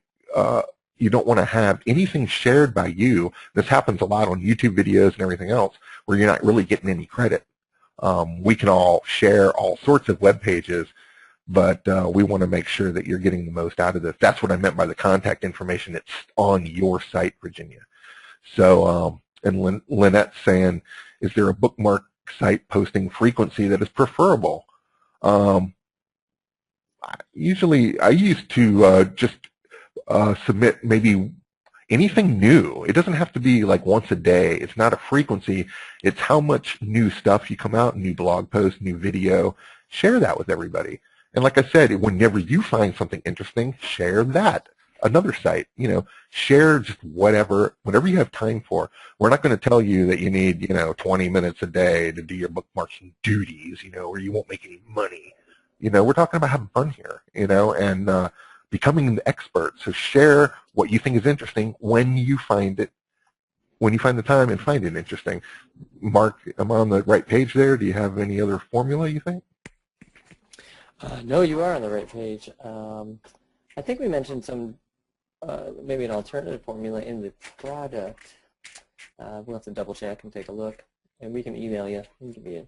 you don't want to have anything shared by you. This happens a lot on YouTube videos and everything else, where you're not really getting any credit. We can all share all sorts of web pages, but we want to make sure that you're getting the most out of this. That's what I meant by the contact information. It's on your site, Virginia. So, and Lynette's saying, is there a bookmark site posting frequency that is preferable? Usually, I used to just submit maybe anything new. It doesn't have to be like once a day. It's not a frequency. It's how much new stuff you come out, new blog posts, new video. Share that with everybody. And like I said, whenever you find something interesting, share that. Another site, share just whatever you have time for. We're not going to tell you that you need, 20 minutes a day to do your bookmarking duties, or you won't make any money. We're talking about having fun here, and becoming an expert. So share what you think is interesting when you find it, when you find the time and find it interesting. Mark, am I on the right page there? Do you have any other formula, you think? No, you are on the right page. I think we mentioned some, maybe an alternative formula in the product. We'll have to double check and take a look, and we can email you and give you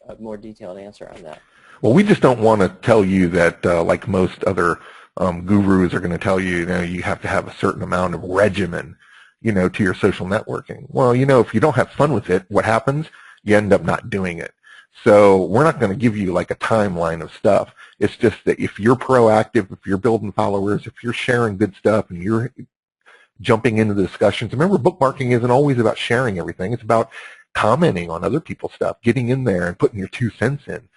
a more detailed answer on that. Well, we just don't want to tell you that, like most other gurus are going to tell you, you have to have a certain amount of regimen, to your social networking. Well, if you don't have fun with it, what happens? You end up not doing it. So we're not going to give you like a timeline of stuff. It's just that if you're proactive, if you're building followers, if you're sharing good stuff and you're jumping into the discussions. Remember, bookmarking isn't always about sharing everything. It's about commenting on other people's stuff, getting in there and putting your 2 cents in.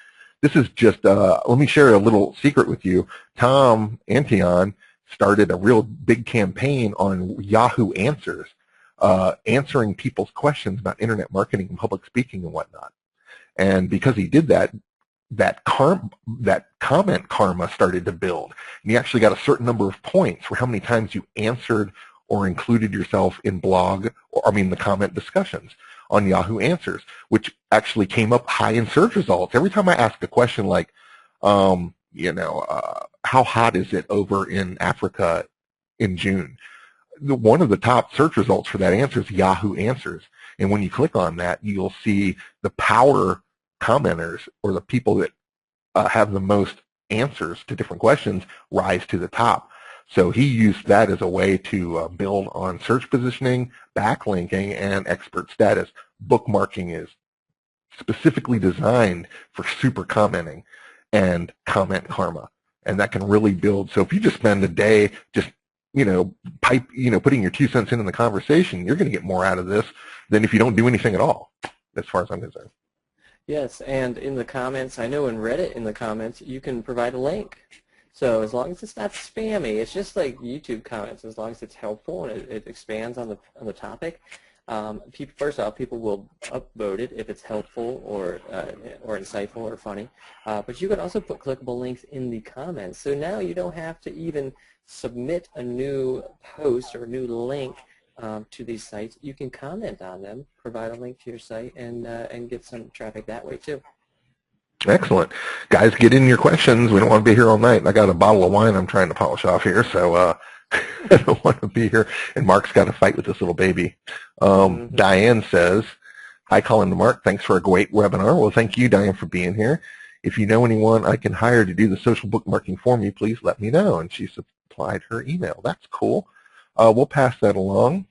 This is just, let me share a little secret with you. Tom Antion started a real big campaign on Yahoo Answers, answering people's questions about internet marketing and public speaking and whatnot. And because he did that, that comment karma started to build. And you actually got a certain number of points for how many times you answered or included yourself in the comment discussions on Yahoo Answers, which actually came up high in search results. Every time I ask a question like, how hot is it over in Africa in June? One of the top search results for that answer is Yahoo Answers. And when you click on that, you'll see the power commenters, or the people that have the most answers to different questions, rise to the top. So he used that as a way to build on search positioning, backlinking, and expert status. Bookmarking is specifically designed for super commenting and comment karma, and that can really build. So if you just spend a day just putting your 2 cents in the conversation, you're going to get more out of this than if you don't do anything at all, as far as I'm concerned. Yes, and in the comments, I know in Reddit, in the comments, you can provide a link. So as long as it's not spammy, it's just like YouTube comments. As long as it's helpful and it expands on the topic. First off, people will upvote it if it's helpful or insightful or funny. But you can also put clickable links in the comments. So now you don't have to even submit a new post or a new link to these sites, you can comment on them, provide a link to your site, and get some traffic that way too. Excellent. Guys, get in your questions. We don't want to be here all night. I got a bottle of wine I'm trying to polish off here, so I don't want to be here. And Mark's got to fight with this little baby. Diane says, hi, Colin and Mark. Thanks for a great webinar. Well, thank you, Diane, for being here. If you know anyone I can hire to do the social bookmarking for me, please let me know. And she supplied her email. That's cool. We'll pass that along.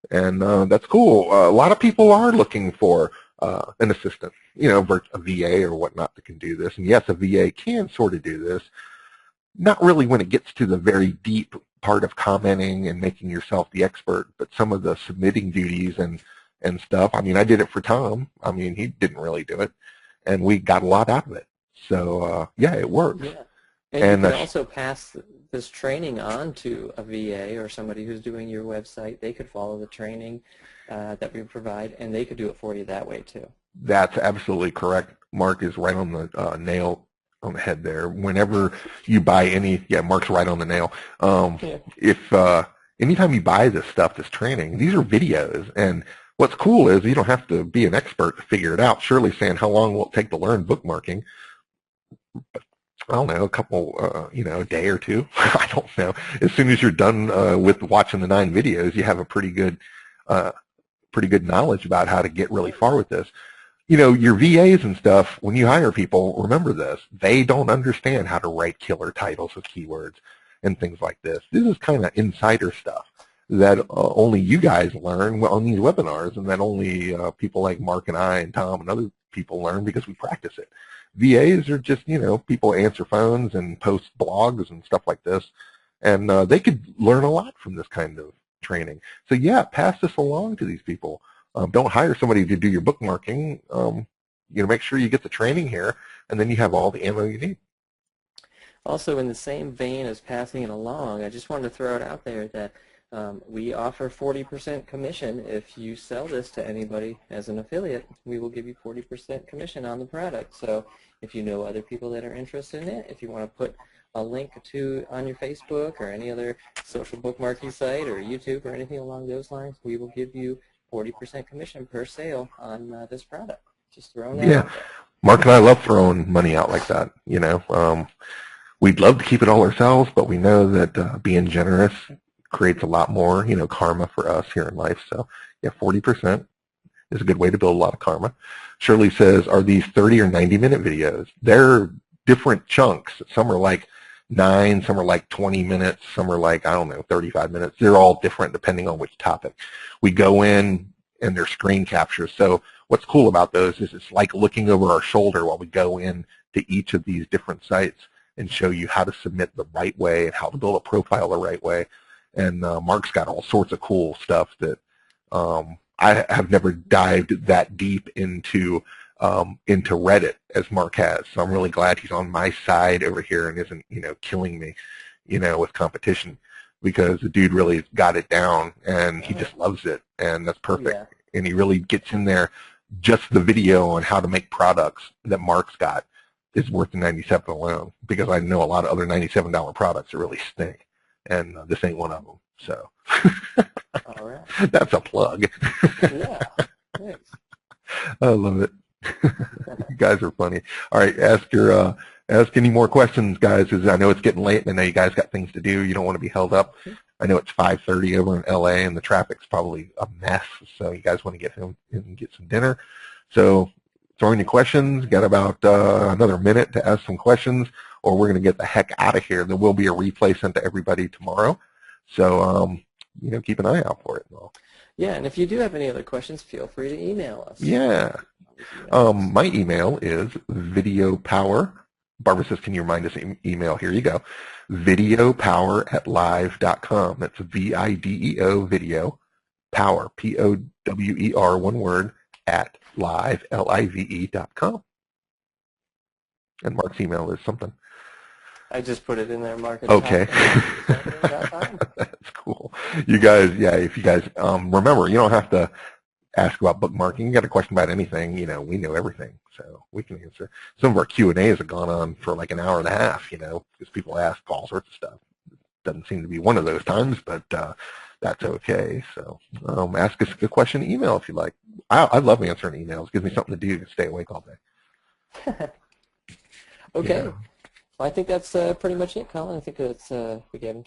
And that's cool. A lot of people are looking for an assistant, a VA or whatnot that can do this. And yes, a VA can sort of do this. Not really when it gets to the very deep part of commenting and making yourself the expert, but some of the submitting duties and stuff. I mean, I did it for Tom. I mean, he didn't really do it, and we got a lot out of it. So, yeah, it works. Yeah. And you can also pass this training on to a VA or somebody who's doing your website. They could follow the training that we provide, and they could do it for you that way too. That's absolutely correct. Mark is right on the nail on the head there. Whenever you buy Mark's right on the nail. If anytime you buy this stuff, this training, these are videos, and what's cool is you don't have to be an expert to figure it out. Shirley's saying, how long will it take to learn bookmarking? I don't know, a couple, a day or two. I don't know. As soon as you're done with watching the 9 videos, you have a pretty good knowledge about how to get really far with this. Your VAs and stuff, when you hire people, remember this, they don't understand how to write killer titles with keywords and things like this. This is kind of insider stuff that only you guys learn on these webinars, and that only people like Mark and I and Tom and other people learn because we practice it. VAs are just, people answer phones and post blogs and stuff like this, and they could learn a lot from this kind of training. So yeah, pass this along to these people. Don't hire somebody to do your bookmarking. Make sure you get the training here, and then you have all the ammo you need. Also, in the same vein as passing it along, I just wanted to throw it out there that we offer 40% commission. If you sell this to anybody as an affiliate, we will give you 40% commission on the product. So if you know other people that are interested in it, if you want to put a link on your Facebook or any other social bookmarking site or YouTube or anything along those lines, we will give you 40% commission per sale on this product. Just throwing that out there. Mark and I love throwing money out like that. We'd love to keep it all ourselves, but we know that being generous creates a lot more, karma for us here in life. So, yeah, 40% is a good way to build a lot of karma. Shirley says, are these 30 or 90-minute videos? They're different chunks. Some are like 9, some are like 20 minutes, some are like, 35 minutes. They're all different depending on which topic. We go in and they're screen captures. So what's cool about those is it's like looking over our shoulder while we go in to each of these different sites and show you how to submit the right way and how to build a profile the right way. And Mark's got all sorts of cool stuff that I have never dived that deep into Reddit as Mark has. So I'm really glad he's on my side over here and isn't, killing me, with competition, because the dude really got it down and he just loves it, and that's perfect. Yeah. And he really gets in there. Just the video on how to make products that Mark's got is worth the $97 alone, because I know a lot of other $97 products that really stink, and this ain't one of them. So all right. That's a plug. Yeah, thanks. I love it. You guys are funny. All right, ask any more questions, guys, because I know it's getting late, and I know you guys got things to do. You don't want to be held up. I know it's 5:30 over in LA, and the traffic's probably a mess, so you guys want to get home and get some dinner. So throw in your questions. Got about another minute to ask some questions, or we're going to get the heck out of here. There will be a replay sent to everybody tomorrow, so keep an eye out for it. Yeah, and if you do have any other questions, feel free to email us. Yeah. My email is videopower. Barbara says, can you remind us email? Here you go. Videopower@live.com. That's VIDEO, video, power, POWER, one word, at live, LIVE.com. And Mark's email is something. I just put it in there, Mark. Okay. That's cool. You guys, yeah, if you guys, remember, you don't have to ask about bookmarking. You got a question about anything, we know everything, so we can answer. Some of our Q&As have gone on for like an hour and a half, because people ask all sorts of stuff. Doesn't seem to be one of those times, but that's okay. So ask us a question, email if you like. I love answering emails. It gives me something to do to stay awake all day. Okay. Yeah. Well, I think that's pretty much it, Colin. I think that's we gave him